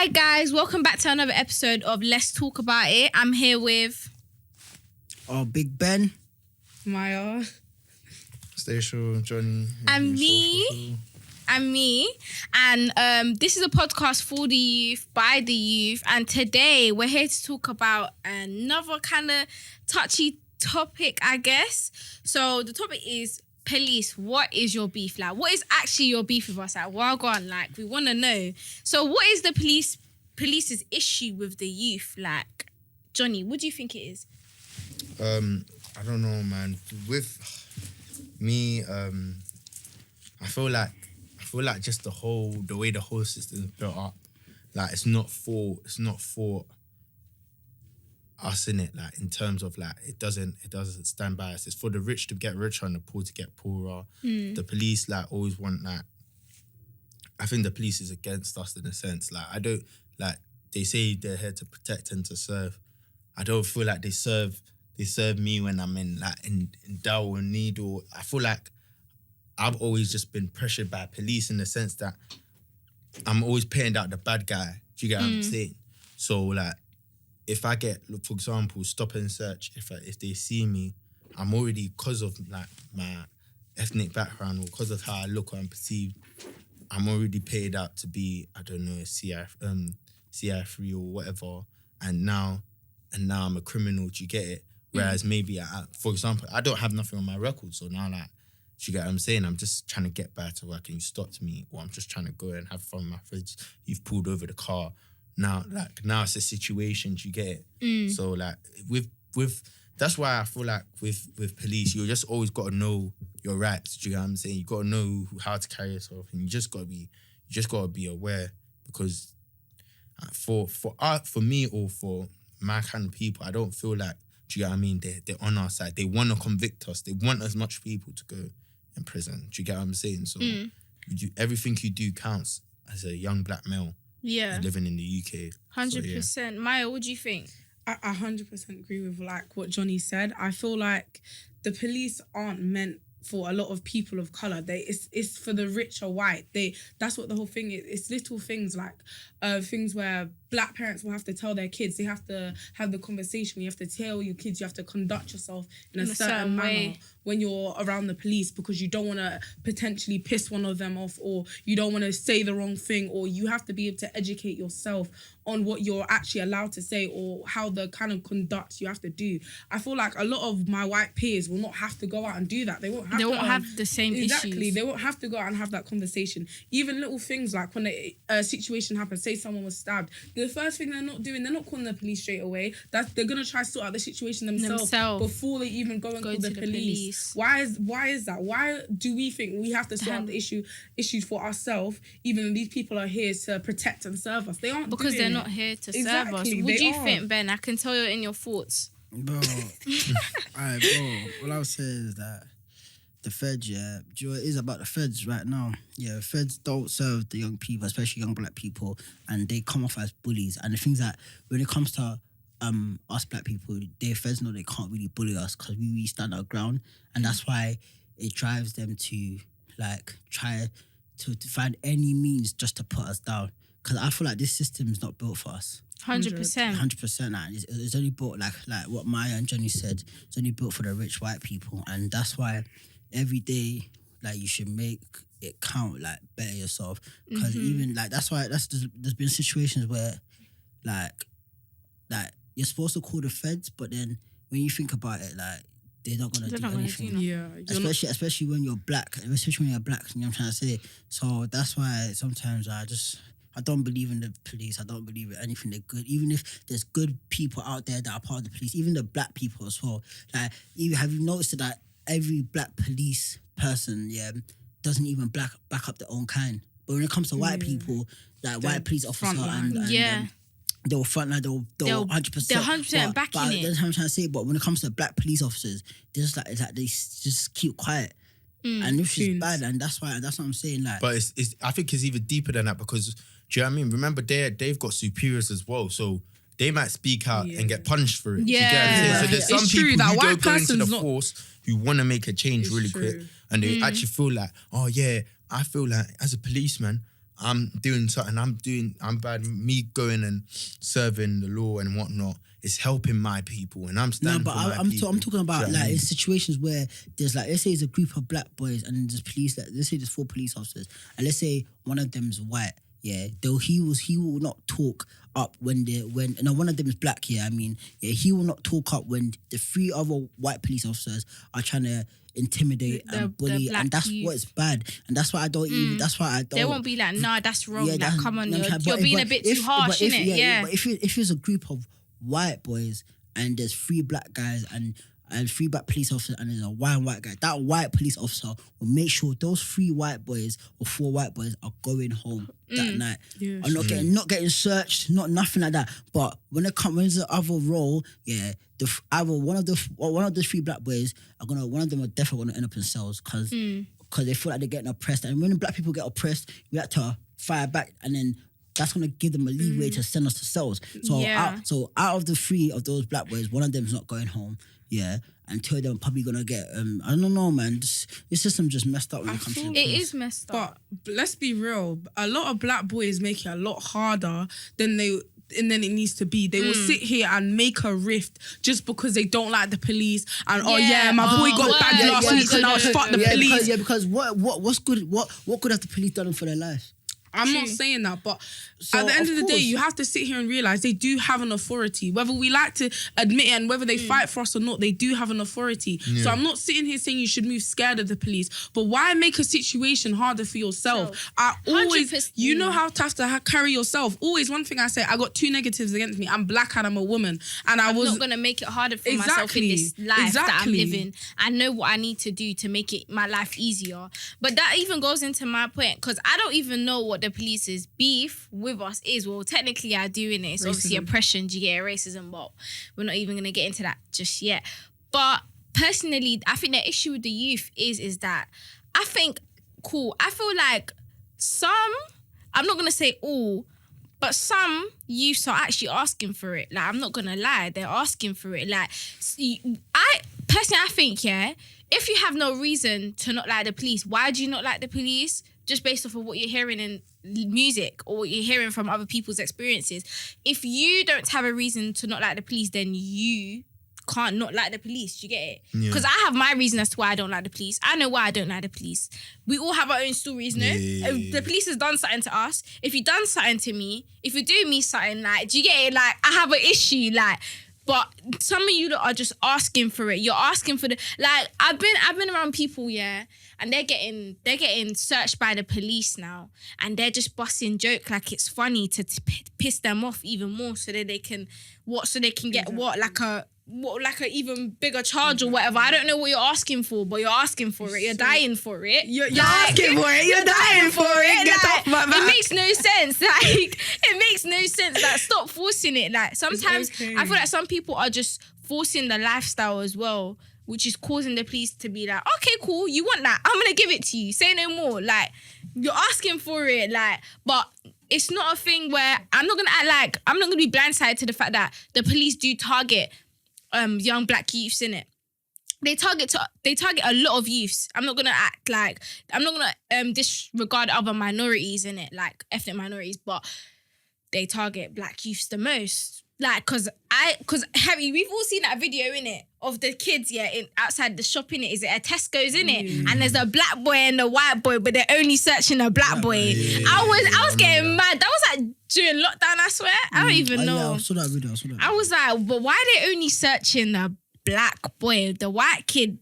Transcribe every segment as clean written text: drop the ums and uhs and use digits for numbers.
Hi guys, welcome back to another episode of Let's Talk About It. I'm here with... Big Ben. Maya. Station, Johnny. And me. And this is a podcast for the youth, by the youth. And today we're here to talk about another kind of touchy topic, I guess. So the topic is police. What is your beef? Like, what is actually your beef with us? Like, well, go on. Like, we want to know. So what is the police's issue with the youth? Like, Johnny, what do you think it is? I don't know, man. With me, I feel like just the way the whole system is built up, like it's not for us in it, like in terms of like it doesn't stand by us. It's for the rich to get richer and the poor to get poorer. The police like always want like, I think the police is against us in a sense. Like I don't like, they say they're here to protect and to serve. I don't feel like they serve me when I'm in doubt or need, or I feel like I've always just been pressured by police in the sense that I'm always paying out the bad guy. Do you get what I'm saying? So like, if I get, for example, stop and search, if they see me, I'm already, because of like my ethnic background or because of how I look or I'm perceived, I'm already paid out to be, I don't know, CI3 or whatever, and now I'm a criminal. Do you get it? Whereas maybe, for example, I don't have nothing on my record, so now like, do you get what I'm saying? I'm just trying to get back to work and you stopped me, or I'm just trying to go and have fun with my friends. You've pulled over the car. Now it's a situation, do you get it? So like with that's why I feel like with police, you just always got to know your rights. Do you get what I'm saying? You got to know how to carry yourself, and you just got to be aware, because for me or for my kind of people, I don't feel like, do you get what I mean? They're on our side. They want to convict us. They want as much people to go in prison. Do you get what I'm saying? So everything you do counts as a young black male. Yeah. Living in the UK. 100%. So, yeah. Maya, what do you think? I 100% agree with like what Johnny said. I feel like the police aren't meant for a lot of people of colour. It's for the rich or white. That's what the whole thing is. It's little things like things where black parents will have to tell their kids. They have to have the conversation. You have to tell your kids. You have to conduct yourself in a certain manner when you're around the police, because you don't want to potentially piss one of them off, or you don't want to say the wrong thing, or you have to be able to educate yourself on what you're actually allowed to say or how the kind of conduct you have to do. I feel like a lot of my white peers will not have to go out and do that. They won't have the same issues. Exactly. They won't have to go out and have that conversation. Even little things like when a situation happens, say someone was stabbed, the first thing they're not calling the police straight away. They're going to try to sort out the situation themselves before they even go and call the police. Why is that? Why do we think we have to sort out the issues for ourselves, even though these people are here to protect and serve us? They aren't, because they're not here to serve us. What do you think, Ben? I can tell you're in your thoughts. Bro. Alright, bro. All I'll say is that the feds, yeah, do you know what it is about the feds right now? Yeah, the feds don't serve the young people, especially young black people, and they come off as bullies. And the things that when it comes to us black people, the feds know they can't really bully us because we really stand our ground, and that's why it drives them to like try to find any means just to put us down. Because I feel like this system is not built for us. 100%. 100%. It's only built like what Maya and Johnny said. It's only built for the rich white people, and that's why every day, like, you should make it count, like, better yourself. Because even, like, that's why there's been situations where, like, you're supposed to call the feds, but then when you think about it, like, they're not going to do anything. Yeah. Especially when you're black. Especially when you're black, you know what I'm trying to say? So that's why sometimes I don't believe in the police. I don't believe in anything they're good. Even if there's good people out there that are part of the police, even the black people as well. Like, have you noticed that every black police person, doesn't even back up their own kind? But when it comes to white people, like white police officer they'll frontline, they'll 100%. They're 100% backing it. That's what I'm trying to say. But when it comes to black police officers, they're just like they just keep quiet. And this is bad, and that's what I'm saying. Like, but it's I think it's even deeper than that, because do you know what I mean? Remember, they've got superiors as well, so they might speak out and get punished for it. Yeah. You get what I'm saying? So there's some It's people true, that who white go into the person's not- force who want to make a change really quick, and they actually feel like, oh yeah, I feel like as a policeman, I'm doing something, I'm bad. Me going and serving the law and whatnot is helping my people, and I'm standing No, but for my people. I'm talking about Do you know what I like mean? in situations where there's like, let's say it's a group of black boys and there's police. Like, let's say there's 4 police officers, and let's say one of them's white. Yeah, though he will not talk up when one of them is black. Yeah, I mean, yeah, he will not talk up when the 3 other white police officers are trying to intimidate and bully, black and that's youth. what's bad. And that's why I don't even. That's why I don't. They won't be like, nah, that's wrong. Yeah, like, that's- come on, no, you're being a bit too harsh, innit? Yeah. But if it's a group of white boys and there's 3 black guys and 3 black police officers and there's a white guy, that white police officer will make sure those 3 white boys or 4 white boys are going home that night. Yeah, I'm not getting searched, not nothing like that. But when it's the other role, yeah, either one of the 3 black boys one of them are definitely gonna end up in cells because they feel like they're getting oppressed. And when black people get oppressed, we have to fire back, and then that's gonna give them a leeway to send us to cells. So out of the 3 of those black boys, one of them's not going home. Yeah, and 2 of them are probably gonna get. I don't know, man. This system just messed up when it comes to. It is messed up. But let's be real. A lot of black boys make it a lot harder than it needs to be. They will sit here and make a rift just because they don't like the police. And my boy got bagged last week, so now fuck the police. Because what's good? What good have the police done for their life? I'm not saying that, but at the end of the day, you have to sit here and realize they do have an authority. Whether we like to admit it and whether they fight for us or not, they do have an authority. Yeah. So I'm not sitting here saying you should move scared of the police, but why make a situation harder for yourself? I always, you know how to have to carry yourself. Always one thing I say, I got 2 negatives against me. I'm black and I'm a woman. And I'm not going to make it harder for myself in this life that I'm living. I know what I need to do to make it my life easier. But that even goes into my point, because I don't even know what the police's beef with us is. Well, technically I do, innit? It's obviously oppression, do you get it? Racism, but we're not even going to get into that just yet. But personally, I think the issue with the youth is that I think, I feel like some, I'm not going to say all, but some youths are actually asking for it. Like, I'm not going to lie, they're asking for it. Like, I think, if you have no reason to not like the police, why do you not like the police? Just based off of what you're hearing in music or what you're hearing from other people's experiences. If you don't have a reason to not like the police, then you can't not like the police. Do you get it? Because I have my reason as to why I don't like the police. I know why I don't like the police. We all have our own stories, no? If the police has done something to us, if you done something to me, if you do me something, like, do you get it? Like, I have an issue, like. But some of you that are just asking for it. You're asking for the, like, I've been around people, and they're getting searched by the police now, and they're just busting joke like it's funny to piss them off even more, so that they can get like a even bigger charge or whatever. I don't know what you're asking for, but you're asking for it. You're dying for it. You're asking for it. You're dying for it. Get off my back. It makes no sense. Like, it makes no sense. Like, stop forcing it. Like, sometimes I feel like some people are just forcing the lifestyle as well, which is causing the police to be like, okay, cool, you want that? I'm gonna give it to you. Say no more. Like, you're asking for it. Like, but it's not a thing where I'm not gonna be blindsided to the fact that the police do target young black youths, innit? They target a lot of youths. I'm not gonna disregard other minorities, innit, like ethnic minorities, but they target black youths the most. Like, cause Harry, we've all seen that video, innit, of the kids, outside the shop, innit? Is it a Tesco's, innit? And there's a black boy and a white boy, but they're only searching a black boy. I was getting mad. That was like during lockdown, I swear. I don't even know. Yeah, I saw that video. I was like, but why are they only searching the black boy, the white kid?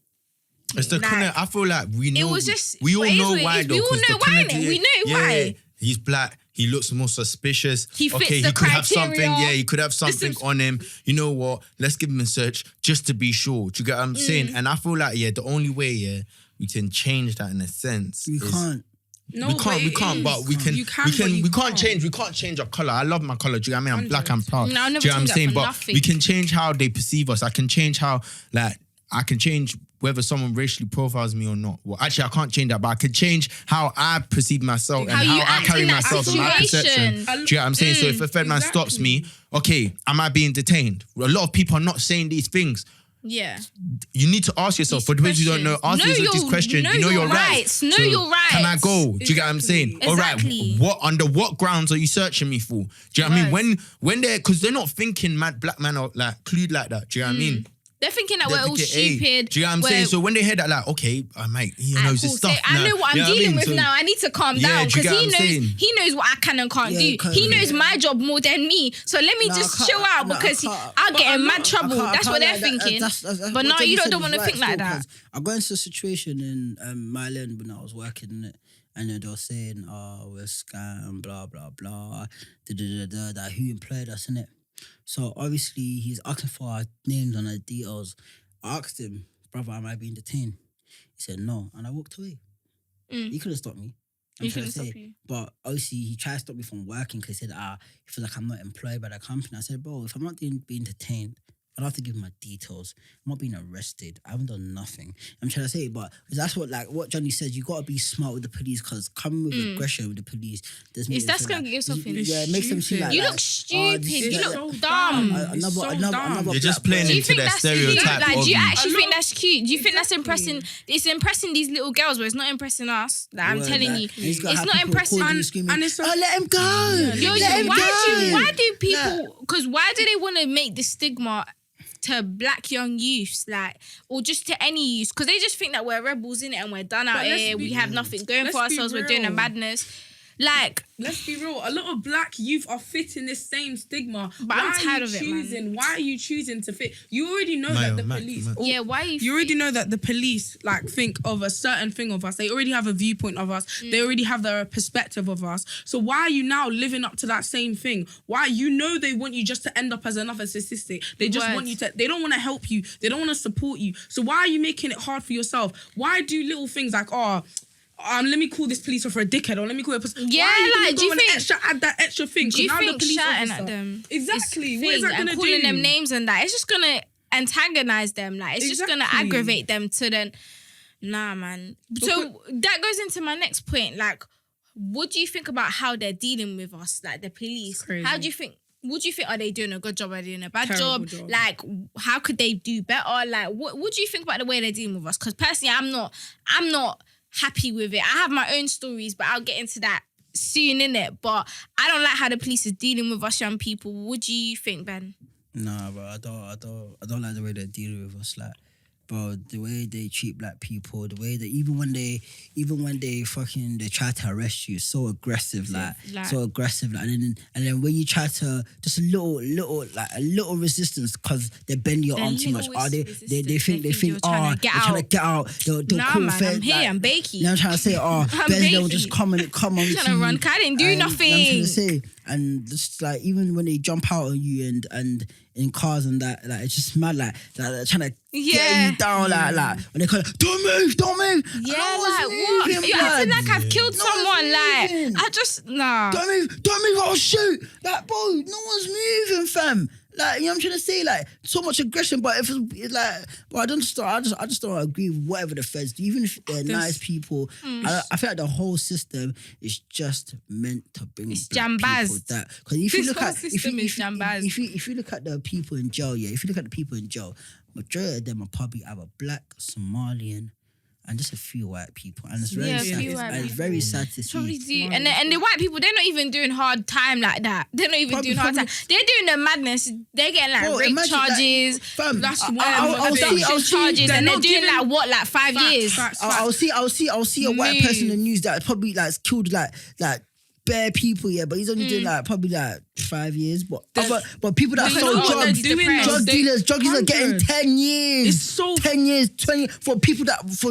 It's the I feel like we know. It was just. We all know why, though. We all know why, innit? We know why. He's black. He looks more suspicious. He fits the he could have something. criteria. Yeah, he could have something on him. You know what? Let's give him a search just to be sure. Do you get what I'm saying? And I feel like, the only way, we can change that in a sense. We can't. No, we can't, but we can. You can, we can't change. We can't change our color. I love my color. Do you get what I mean? I'm black. I'm proud. No, I'll never do you know what I'm change that saying? for But nothing. we can change how they perceive us. I can change how, like, I can change whether someone racially profiles me or not. Well, actually, I can't change that, but I can change how I perceive myself and How you how I act carry in that myself and my perception. situation. Do you get what I'm saying? So if a Fed man stops me, okay, am I being detained? A lot of people are not saying these things. Yeah. You need to ask yourself, for the people who don't know, ask yourself these questions. You know your rights. Know your rights. Can I go? Do you get what I'm saying? Exactly. All right, under what grounds are you searching me for? Do you know what I mean? When they're, because they're not thinking mad black man are like clued like that. Do you know what I mean? They're thinking that we're all stupid. Do you know what I'm saying? So when they hear that, like, okay, mate, he knows his stuff. I know what I'm dealing with now. I need to calm down because he knows what I can and can't do. He knows my job more than me. So let me just chill out because I'll get in mad trouble. That's what they're thinking. But no, you don't want to think like that. I got into a situation in my land when I was working in it. And then they were saying, we're scam, blah, blah, blah, that who employed us, innit? So obviously he's asking for our names and our details. I asked him, brother, am I being detained? He said no, and I walked away. He could have stopped me. He couldn't stop you. But obviously he tried to stop me from working because he said, he feels like I'm not employed by the company. I said, bro, if I'm not being detained, I don't have to give my details. I'm not being arrested. I haven't done nothing. I'm trying to say, but that's what Johnny says. You got to be smart with the police because coming with aggression with the police, that's going to get yourself in. Yeah, it makes them seem like you look stupid. You look dumb. Another You're just playing into their stereotype. Like, do you actually think that's cute? Do you think that's impressing? It's impressing these little girls, but it's not impressing us. Like, I'm telling you, it's not impressing. And it's let him go. Why do people? Because why do they want to make the stigma to black young youths, like, or just to any youths, because they just think that we're rebels in it and we're done out here. We have nothing going for ourselves. We're doing a madness. Like, let's be real. A lot of black youth are fitting this same stigma. But I'm tired of it, man. Why are you choosing to fit? You already know that the police. Yeah, why are you already know that the police like think of a certain thing of us. They already have a viewpoint of us. They already have their perspective of us. So why are you now living up to that same thing? Why? You know they want you just to end up as another statistic. They just want you to. They don't want to help you. They don't want to support you. So why are you making it hard for yourself? Why do little things like let me call this police officer a dickhead, or let me call it a person. Yeah, like, do you think add that extra thing? Do you now think the police shouting officer, at them, exactly, what is that gonna and do? calling them names and that, it's just gonna antagonize them. Like, it's just gonna aggravate them to then. Nah, man. So that goes into my next point. Like, what do you think about how they're dealing with us, like the police? How do you think? What do you think? Are they doing a good job? Are they doing a bad job? Like, how could they do better? Like, what do you think about the way they're dealing with us? Because personally, I'm not happy with it. I have my own stories, but I'll get into that soon, innit? But I don't like how the police is dealing with us young people. What do you think, Ben? Nah, bro, I don't like the way they're dealing with us. Like, bro, the way they treat black people, the way that even when they they try to arrest you, so aggressive, so aggressive, like, and then when you try to just a little resistance because they bend your arm too much. They think you're trying to get out. They'll call man, I'm here, I'm bakey. You know what I'm trying to say? They'll just come on. I'm trying to run. I didn't do nothing. I'm trying to say, and just like even when they jump out on you and in cars and that, like, it's just mad, like they're trying to get you down, like when they call it, don't move. Yeah, like what? You're acting like I've killed someone. Like, I just Don't move, I'll shoot. Like, bro, no one's moving, fam. Like, you know what I'm trying to say? Like, so much aggression, but if it's like, but I just don't agree with whatever the feds do, even if they're nice people. I feel like the whole system is just meant to bring black people that. Because if you look at the people in jail, majority of them are probably either black, Somalian, and just a few white people, and it's very sad. It's very sad to see. And the white people, they're not even doing hard time like that. They're not even doing hard time. They're doing the madness. They're getting like rape charges, charges, and they're doing like 5 years. I'll see a white person in the news that probably like killed like bare people, but he's only doing like probably like 5 years. But people that sell drugs, drug dealers are getting 10 years. It's so 10 years, 20 for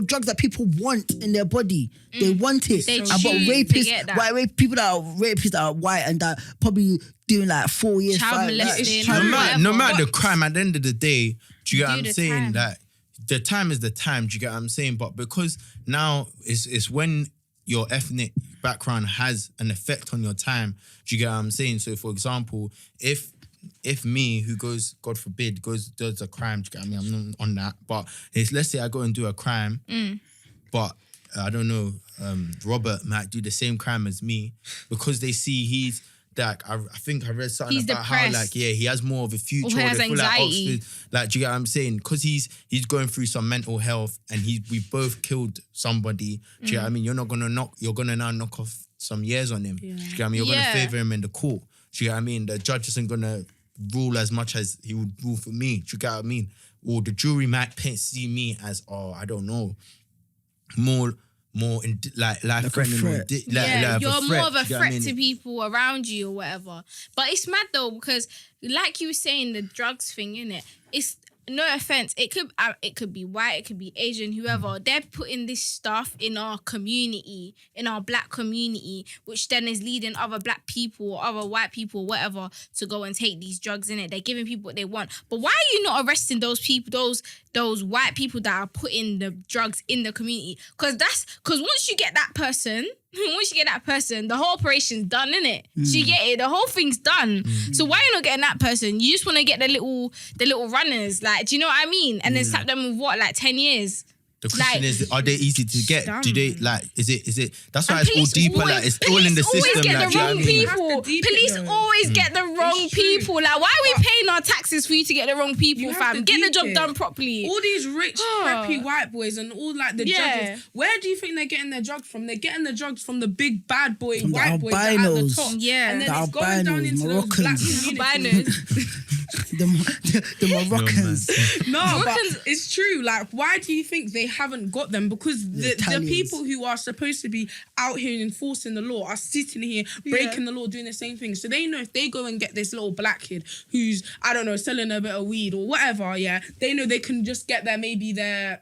drugs that people want in their body. They want it. But rapists, people that are rapists that are white and that probably doing like 4 years. No matter the crime, at the end of the day, do you get what I'm saying? That the time is the time. Do you get what I'm saying? But because now it's when your ethnic background has an effect on your time. Do you get what I'm saying? So, for example, if me, who goes, God forbid, does a crime, do you get what I mean? I'm not on that. But let's say I go and do a crime, but I don't know, Robert might do the same crime as me because they see like I think I read something He's about how depressed. he has more of a future. Or he has They feel like anxiety. Oxford, like, do you get what I'm saying? Because he's going through some mental health, and we both killed somebody. Do you get what I mean? You're gonna now knock off some years on him. Yeah. Do you get what I mean? You're Yeah. gonna favor him in the court. Do you get what I mean? The judge isn't gonna rule as much as he would rule for me. Do you get what I mean? Or the jury might see me as, I don't know, more in life threatening, threat. You're more of a do you get what I threat mean? to people around you or whatever. But it's mad though, because like you were saying, the drugs thing, innit? It's no offense. It could be white, it could be Asian, whoever. They're putting this stuff in our community, in our black community, which then is leading other black people or other white people, or whatever, to go and take these drugs in it. They're giving people what they want. But why are you not arresting those people, those white people that are putting the drugs in the community? Because once you get that person, the whole operation's done, innit? So you get it, the whole thing's done. So why are you not getting that person? You just want to get the little runners, like, do you know what I mean? And then slap them with what, like 10 years? The question is, are they easy to get? Dumb. Do they is it? That's why And it's all deeper. It's all in the system. Police always get Like, the do you know wrong what I mean? You have people. to deep it Police though. always get the wrong true. people. Like, why are we paying our taxes for you to get the wrong people, You have fam? to Get the deep job it. done properly. All these rich, preppy white boys and all like the Yeah. judges. Where do you think they're getting their drugs from? They're getting the drugs from the big bad boy From the white boys that are at the albinos. top. Yeah. And then The it's going down albinos, into those black Moroccans. communities. the Moroccans. No, but Moroccans- it's true. Like, why do you think they haven't got them? Because the Italians. people who are supposed to be out here enforcing the law are sitting here breaking the law, doing the same thing. So they know if they go and get this little black kid who's, I don't know, selling a bit of weed or whatever, they know they can just get their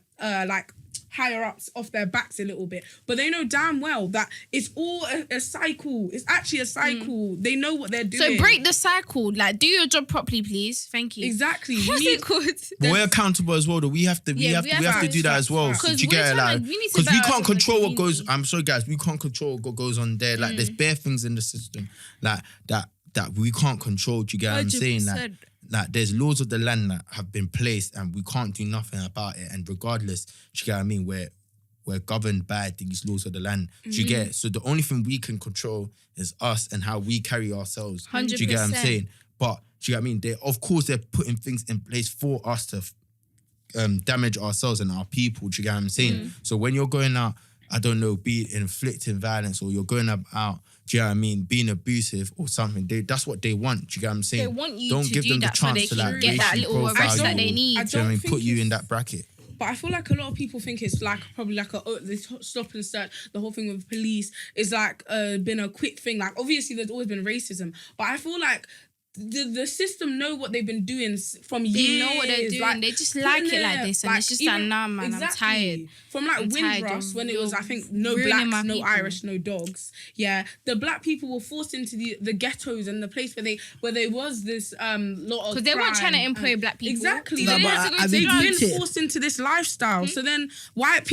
higher ups off their backs a little bit. But they know damn well that it's all a cycle. It's actually a cycle. They know what they're doing. So break the cycle. Like, do your job properly, please. Thank you. Exactly. We What's need- it called? But we're accountable as well, though. We have to do that as well. Facts. So do you get it? Like, We need to because we better can't ourselves as a control what goes. community. I'm sorry, guys. We can't control what goes on there. Like, there's bare things in the system, like that we can't control. Do you get what I'm saying? 100%. Like there's laws of the land that have been placed, and we can't do nothing about it. And regardless, do you get what I mean? We're governed by these laws of the land. Do you get it? So the only thing we can control is us and how we carry ourselves. 100%. Do you get what I'm saying? But do you get what I mean? They're putting things in place for us to damage ourselves and our people. Do you get what I'm saying? So when you're going out, I don't know, be inflicting violence, or you're going out, do you know what I mean, being abusive or something, that's what they want. Do you get what I'm saying? They want you don't to give do them the that so they chance to can like get that racially little profile arrest you that they or, need. I do you know what I mean? don't Put you think in it's- that bracket. But I feel like a lot of people think it's like probably like this stop and search, the whole thing with police is like been a quick thing. Like, obviously there's always been racism, but I feel like the system know what they've been doing from years. They know what they're doing. Like, they just like it like this, and it's just like, nah, man, I'm tired. From like I'm tired. Windrush, when it was, I think, no Ruining my blacks, no people. Irish, no dogs. Yeah, the black people were forced into the ghettos and the place where there was this lot of, Because they weren't trying to crime employ and- black people. Exactly. So No, they but had to go I've to They've been drugs. been forced into this lifestyle. So then white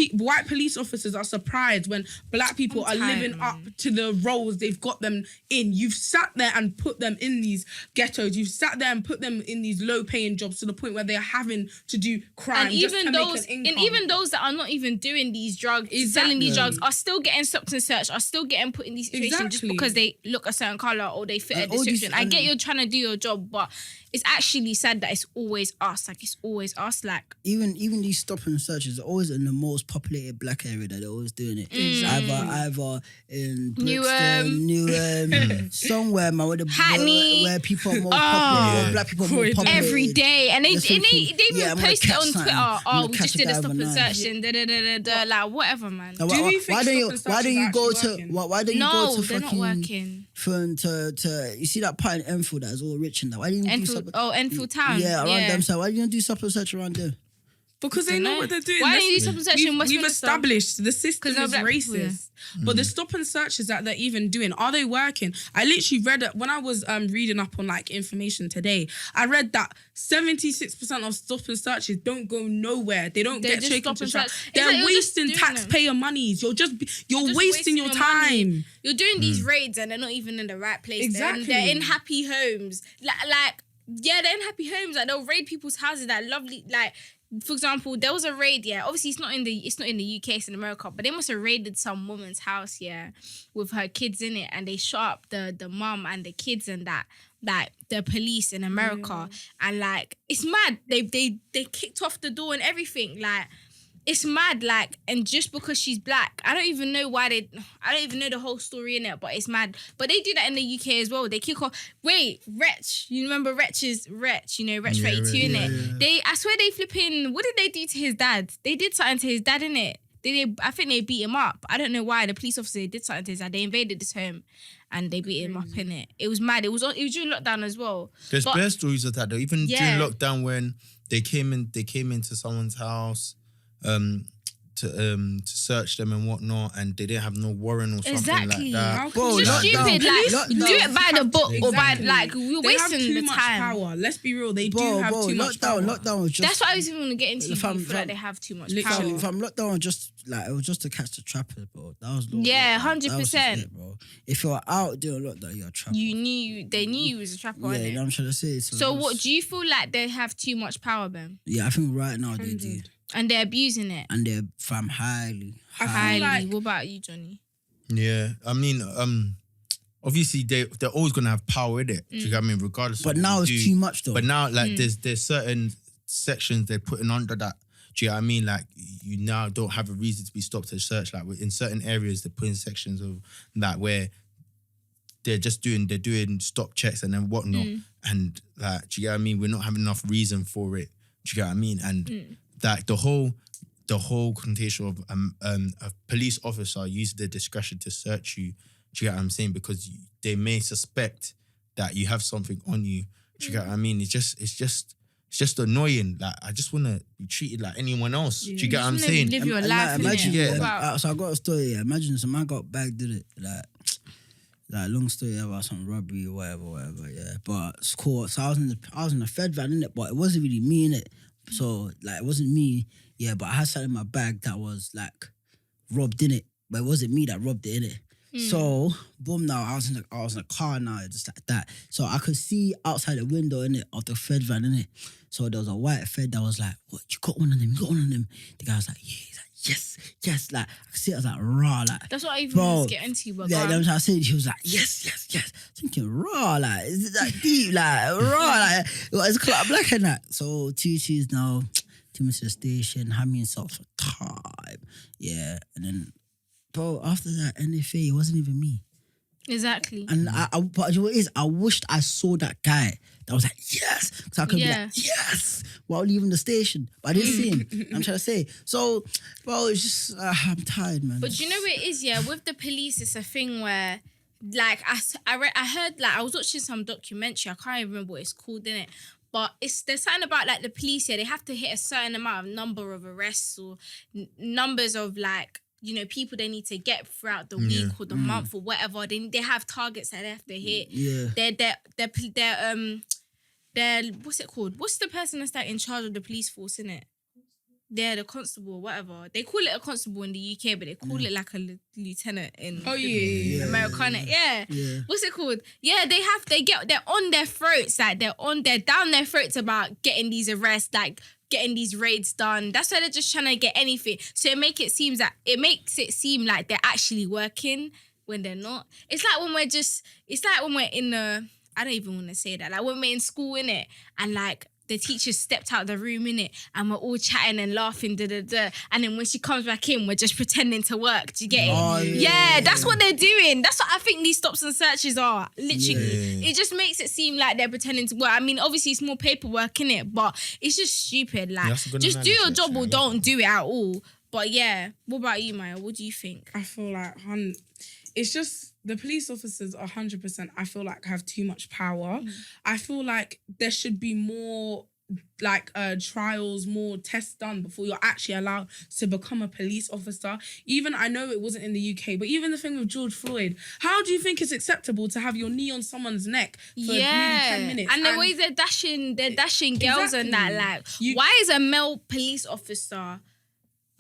police officers are surprised when black people are I'm tired, living man. up to the roles they've got them in. You've sat there and put them in these ghettos. You've sat there and put them in these low-paying jobs to the point where they're having to do crime And just even to those, make an and income. even those that are not even doing these drugs, selling these drugs, are still getting stopped and searched, are still getting put in these situations just Exactly. because they look a certain color or they fit a And all these- description. I get you're trying to do your job, but it's actually sad that it's always us. Like, it's always us. Like, Even these stop and searches are always in the most populated black area that they're always doing it. Mm. Either in Newham. Newham, somewhere, man, Hackney. where people are more Oh. popular, Yeah. where black people are more popular. every day, and they They're thinking, even yeah, I'm gonna post it catch on something. Twitter. I'm Oh, gonna we catch just a did a guy stop and overnight. search and like whatever, man. Do you think why don't stop and searches you are go actually to working? why don't you No, go to they're not fucking working. phone to you see that part in Enfield that is all rich and that? Why didn't you do Enfield, stop? Enfield Town. Yeah, around them side. Why didn't you do stop and search around there? Because they know what they're doing. Why That's- don't you do stop and search in We've Westminster? established the system 'Cause they're is black people, yeah. racist. But the stop and searches that they're even doing, are they working? I literally read it when I was reading up on like information today. I read that 76% of stop and searches don't go nowhere. They don't They get just taken stop to and trial. search. It's They're like you're just wasting doing them. taxpayer monies. You're just Just wasting your money. time. You're doing these raids and they're not even in the right place. Exactly. They're in happy homes. Like, yeah, they're in happy homes. Like, they'll raid people's houses. Like, lovely, like, for example, there was a raid, yeah. Obviously, it's not in the UK, it's in America, but they must have raided some woman's house, yeah, with her kids in it, and they shot up the mum and the kids and that. Like the police in America, and like it's mad. They kicked off the door and everything. Like it's mad. Like, and just because she's black, I don't even know I don't even know the whole story in it, but it's mad. But they do that in the UK as well. They kick off. Wait, Wretch. You remember Wretch? You know Wretch 32 in it. I swear they flipping. What did they do to his dad? They did something to his dad in it. I think they beat him up. I don't know why. The police officer did something to his dad. They invaded his home and they beat him up in it. It was mad. It was during lockdown as well. There's bare stories of that though. Even during lockdown when they came into someone's house to search them and whatnot, and they didn't have no warrant or something like that. Bro, it's just stupid. Like, do it by the book or by we're wasting the time. Power. Let's be real. They do have too much power. Lockdown was just. That's what I was even going to get into. I feel like they have too much power. Lockdown was just like it was just to catch the trappers, bro. That was 100%, bro. If you're out doing lockdown, you're a trapper. They knew you was a trapper. Yeah, you know what I'm trying to say. So what do you feel like they have too much power, Ben? Yeah, I think right now they do. And they're abusing it. And they're highly. What about you, Johnny? Yeah, I mean, obviously they're always gonna have power in it. Do you get what I mean? Regardless. But now it's too much though. But now, like, there's certain sections they're putting under that. Do you get what I mean? Like, you now don't have a reason to be stopped to search. Like, in certain areas, they're putting sections of that where they're doing stop checks and then whatnot. And like, do you get what I mean? We're not having enough reason for it. Do you get what I mean? And that the whole connotation of a police officer using their discretion to search you. Do you get what I'm saying? Because they may suspect that you have something on you. Do you get what I mean? It's just annoying. Like, I just want to be treated like anyone else. Do you get what I'm saying? Live your life. Imagine, so I got a story. Yeah. Imagine some man got bagged, did it? Like long story about some robbery or whatever. Yeah, but it's cool. So I was in the Fed van, innit? But it wasn't really me, innit? So like it wasn't me. Yeah, but I had something in my bag that was like robbed in it, but it wasn't me that robbed it, innit? So boom, now I was in a car now, just like that. So I could see outside the window, innit, of the Fed van, innit? So there was a white Fed that was like, "What? You got one of them? You got one of them?" The guy was like, "Yeah." He's like, yes. Like I could see it. I was like, raw. Like that's what I even wanted to get into. But yeah, then I said, he was like, yes. Thinking raw. Like is it that deep? Like raw. Like it's club black and that. So 2 Tues now. Took me to the station. Had me in socks for time. Yeah, and then. Bro, after that NFA, it wasn't even me. Exactly. And but you know what it is? I wished I saw that guy that was like, yes. Because I could be like, yes, while leaving the station. But I didn't see him. I'm trying to say. So, bro, it's just, I'm tired, man. But you know what it is, yeah? With the police, it's a thing where, like, I heard, like, I was watching some documentary. I can't even remember what it's called, innit? But there's something about, like, the police here. They have to hit a certain amount of number of arrests or numbers of, like, you know, people they need to get throughout the week or the month or whatever. They have targets that they have to hit. Yeah. They're what's it called? What's the person that's like in charge of the police force, innit? They're the constable or whatever. They call it a constable in the UK, but they call it like a lieutenant in America. Yeah. What's it called? Yeah, they're on their throats, like they're down their throats about getting these arrests, like getting these raids done. That's why they're just trying to get anything. So it makes it seem like they're actually working when they're not. It's like when we're in the, I don't even want to say that. Like when we're in school, innit? And like the teacher stepped out the room, innit? And we're all chatting and laughing, And then when she comes back in, we're just pretending to work. Do you get it? Oh, yeah, that's what they're doing. That's what I think these stops and searches are. Literally. It just makes it seem like they're pretending to work. I mean, obviously it's more paperwork, innit? But it's just stupid. Like, just do your job or don't do it at all. But yeah, what about you, Maya? What do you think? I feel like it's just the police officers 100%, I feel like, have too much power. I feel like there should be more like trials, more tests done before you're actually allowed to become a police officer. Even, I know it wasn't in the UK, but even the thing with George Floyd, how do you think it's acceptable to have your knee on someone's neck for nearly 10 minutes? And the way they're dashing girls and that, like, why is a male police officer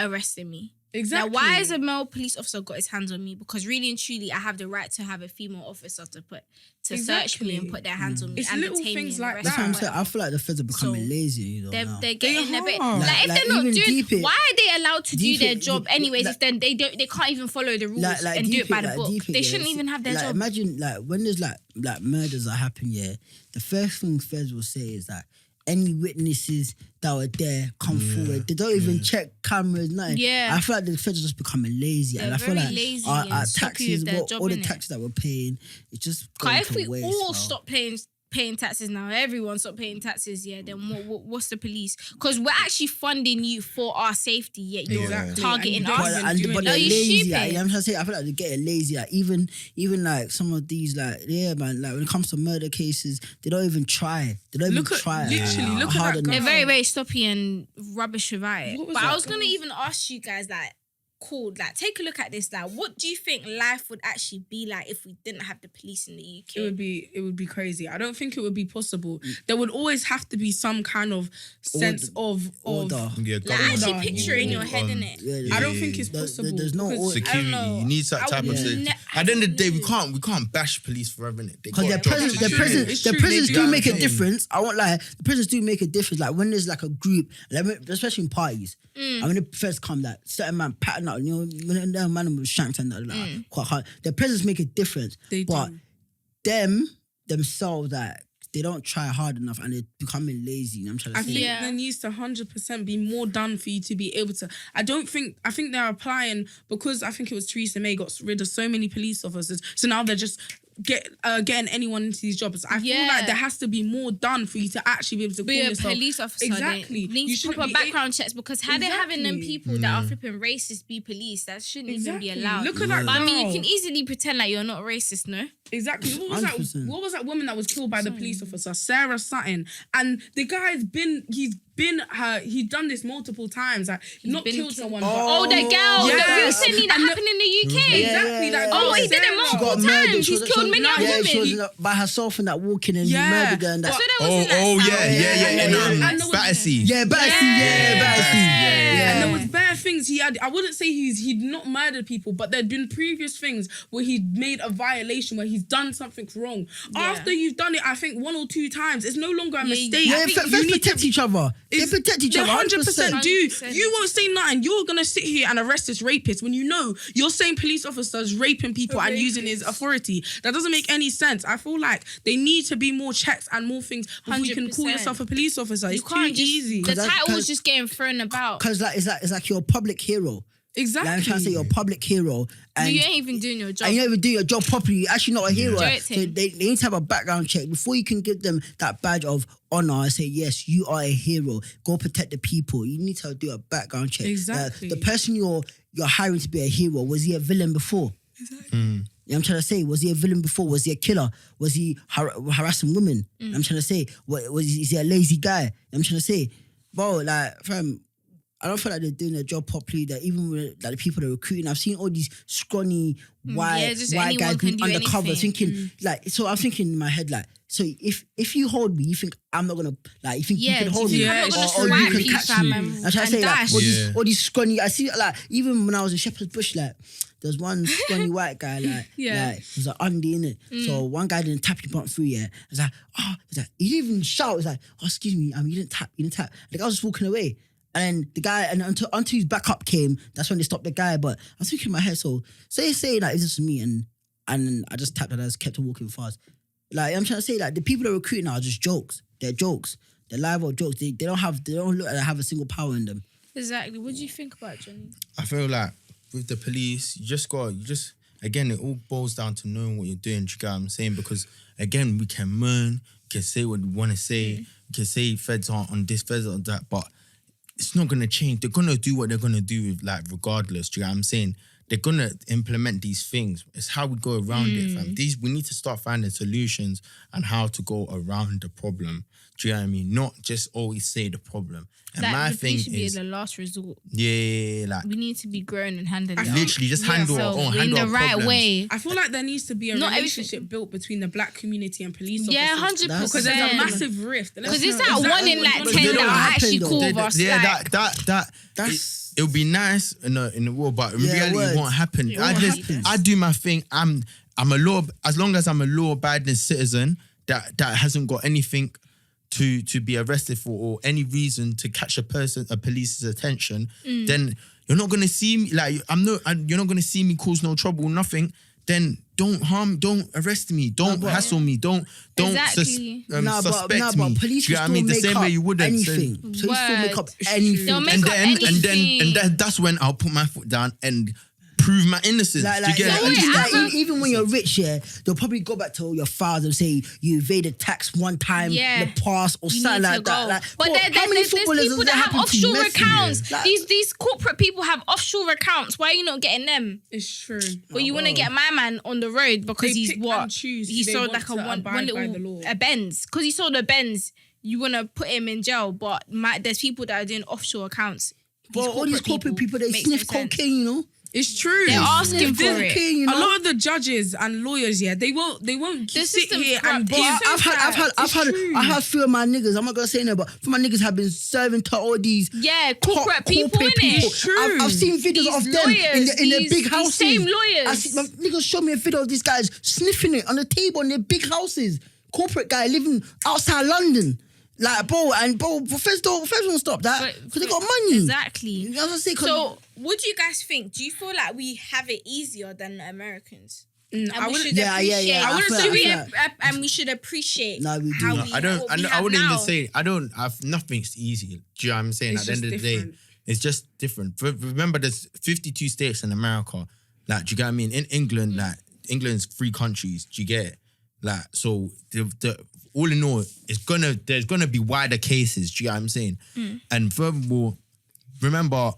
arresting me? Exactly. Now, why has a male police officer got his hands on me? Because really and truly, I have the right to have a female officer to search me and put their hands on me It's and little detain me things and like arrest That's me what or I'm saying. I whatever. feel like the feds are becoming So, lazy, you know. They're, Now. they're getting a bit are. like if Like, they're not even doing. deep it- Why are they allowed to do deep their it- job deep- anyways? like- If then they can't even follow the rules Like and do deep it by the like book. deep it, They yeah. shouldn't even have their like, job. Imagine like when there's like murders that happen, yeah. The first thing feds will say is that any witnesses that were there come forward. They don't even check cameras, nothing. Yeah. I feel like the feds are just becoming lazy, They're and I feel very like lazy our and sloppy taxes, with their job, all the innit? taxes that we're paying, it's just Cause going if to we waste. all bro. stop paying taxes now, everyone stop paying taxes, yeah, then what's the police? Because we're actually funding you for our safety, yet you're Exactly. targeting And you us. don't even do but Are they're you lazy. stupid? Like, you know what I'm trying to say? I feel like they're getting lazy. Like even like some of these, like man, like when it comes to murder cases, they don't even try. They don't Look even at- try. literally, look at hard that enough. They're girl. very, very sloppy and rubbish about it. What was But I that was gonna girl? even ask you guys, like, cool, like, take a look at this. Like, what do you think life would actually be like if we didn't have the police in the UK? It would be crazy. I don't think it would be possible. There would always have to be some kind of sense of order. Yeah, Like, government. actually picture it in your head, Um, innit? Yeah, I don't think it's there- possible. there's no because- order. Security. I don't know. You need that I type of. would At ne- the end of the day, we absolutely. can't bash police forever. Innit? They Because got the a job prisons, to the do. prisons, It's the true, prisons they do do make a have difference. I won't lie. The prisons do make a difference. Like when there's like a group, like especially in parties. And when the first come, like certain man patting out, you know, when the man was shanked and that, like quite hard. The prisons make a difference. They but do. themselves, like they don't try hard enough and they're becoming lazy. You know what I'm trying I to say. think Yeah. there needs to 100% be more done for you to be able to. I think they're applying because I think it was Theresa May got rid of so many police officers. So now they're just getting anyone into these jobs. I feel Yeah. like there has to be more done for you to actually be able to Be call a yourself. police officer. Exactly. They need You to shouldn't proper be background checks because how they're having them Exactly. people that are flipping racist be police, that shouldn't even be Exactly. allowed. Look at that But I mean, you girl. can easily pretend like you're not racist, no? Exactly. 100%. What was that woman that was killed by the police officer, Sarah Sutton? And the guy's he's done this multiple times. Like not been killed killed. someone. Oh, the girl Yeah. that recently that And happened in the UK. Exactly. That Oh, girl, he did it Sarah. multiple She got murdered. times. She He's was- killed she many was- other yeah, she women. was by herself and that walking and Yeah. he murdered her and that. So there was in that Oh South. yeah. And there was- Battersea. Yeah, Battersea. Yeah, Battersea. And there Yeah. was bare things he had. I wouldn't say he'd not murdered people, but there'd been previous things where he'd made a violation, where he's done something wrong. After you've done it, I think 1 or 2 times, it's no longer a mistake. Yeah, I think first you need protect to each other. They protect each They other. 100% do. 100%. You won't say nothing. You're gonna sit here and arrest this rapist when you know you're saying police officers raping people and using his authority. That doesn't make any sense. I feel like they need to be more checks and more things before you can call 100%. yourself a police officer. It's You can't too just, easy. the Cause title's just getting thrown about. Because like it's like you're a public hero. Exactly. Like, I'm trying to say you're a public hero. And You ain't even doing your job. and you don't even do your job properly. You're actually not a hero. Directing. So they need to have a background check before you can give them that badge of honor and say, yes, you are a hero. Go protect the people. You need to do a background check. Exactly. The person you're hiring to be a hero, was he a villain before? Exactly. You know what I'm trying to say? Was he a villain before? Was he a killer? Was he harassing women? You know what I'm trying to say? Is he a lazy guy? You know what I'm trying to say? Bro, like, fam, I don't feel like they're doing their job properly. That even with like the people they're recruiting, I've seen all these scrawny white just guys anyone can being do undercover, anything. thinking like. So I'm thinking in my head like, so if you hold me, you think I'm not gonna like? You think you can hold me, I'm not gonna or you swipe can you, catch fam, me? and I'm trying to say like dash. all these scrawny. I see like even when I was in Shepherd's Bush, like there's one scrawny white guy like like he's like Andy in it. So one guy didn't tap your bump through. Yeah, I was like, he didn't even shout. He was like, oh excuse me, you didn't tap. Like I was just walking away. And then the guy, and until his backup came, that's when they stopped the guy. But I was thinking in my head, so say like it's just me, and I just tapped and I just kept on walking fast. Like I'm trying to say, like the people that are recruiting are just jokes. They're jokes. They're live or jokes. They don't look like they have a single power in them. Exactly. What do you think about it, Johnny? I feel like with the police, again, it all boils down to knowing what you're doing. Do you get what I'm saying? Because again, we can moan, we can say what we want to say, we can say feds aren't on this, feds aren't that, but it's not gonna change. They're gonna do what they're gonna do, like regardless. Do you get what I'm saying? They're gonna implement these things. It's how we go around it, fam. We need to start finding solutions and how to go around the problem. Do you know what I mean? Not just always say the problem. And Like, my the thing police should be is, the last resort. like We need to be grown and handle it. literally just handle our own, in handle the our right problems. way. I feel like there needs to be a Not relationship everything- built between the black community and police officers. Yeah, 100%. Because there's a massive rift. Because it's that one in like But 10 they that don't are happen, actually though. cool with us. Yeah, like, That's it would be nice in the world, but in Yeah, reality, words. it won't happen. It won't happen. I do my thing. I'm a law. As long as I'm a law-abiding citizen that hasn't got anything to be arrested for or any reason to catch a police's attention, then you're not gonna see me. Like you're not gonna see me cause no trouble, nothing. Then don't arrest me. Don't hassle me. Don't Exactly. suspect but me. police Do you know what will I mean? The still same make way up you wouldn't. anything. Police still make up Word. anything. They'll make and up then anything. that's when I'll put my foot down and prove my innocence. Like, Do you get So it? wait, even when you're rich, they'll probably go back to your father and say you evaded tax one time Yeah. in the past or You something need to like that. go. Like, But bro, there- how there's many there's footballers people has that have happened to offshore Messi? accounts. Like, These corporate people have offshore accounts. Why are you not getting them? It's true. But you want to get my man on the road because They he's pick what? and choose who He they sold want like to one abide by the little law. a Benz. Because he sold a Benz, you want to put him in jail. But there's people that are doing offshore accounts. bro, all these corporate people, they makes sniff no sense. cocaine, you know. It's true. They're asking for There's- it. Cocaine, you A know. lot of the judges and lawyers, they won't The sit system's here corrupt. and It's give. so I had a few of my niggas. I'm not gonna say no, but my niggas have been serving to all these Yeah, corporate people, corporate innit? It's true. I've seen videos These of them lawyers, in their these- big these houses. same lawyers. I see, my niggas showed me a video of these guys sniffing it on the table in their big houses. Corporate guy living outside London. Like, bro, Feds won't stop that because they got money. Exactly. You know what I'm saying? 'Cause So, what do you guys think? Do you feel like we have it easier than the Americans? And I we wouldn't- should Yeah, appreciate. yeah, I feel Should we like- and we should appreciate No, we do. how No, we, I don't. what we I have wouldn't now. even say. I don't. Nothing's easy. Do you know what I'm saying? It's At the end of just the day, different. it's just different. Remember, there's 52 states in America. Like, do you get what I mean? In England, like England's 3 countries. Do you get it? Like, so the all in all, there's gonna be wider cases. Do you get what I'm saying? And furthermore, remember.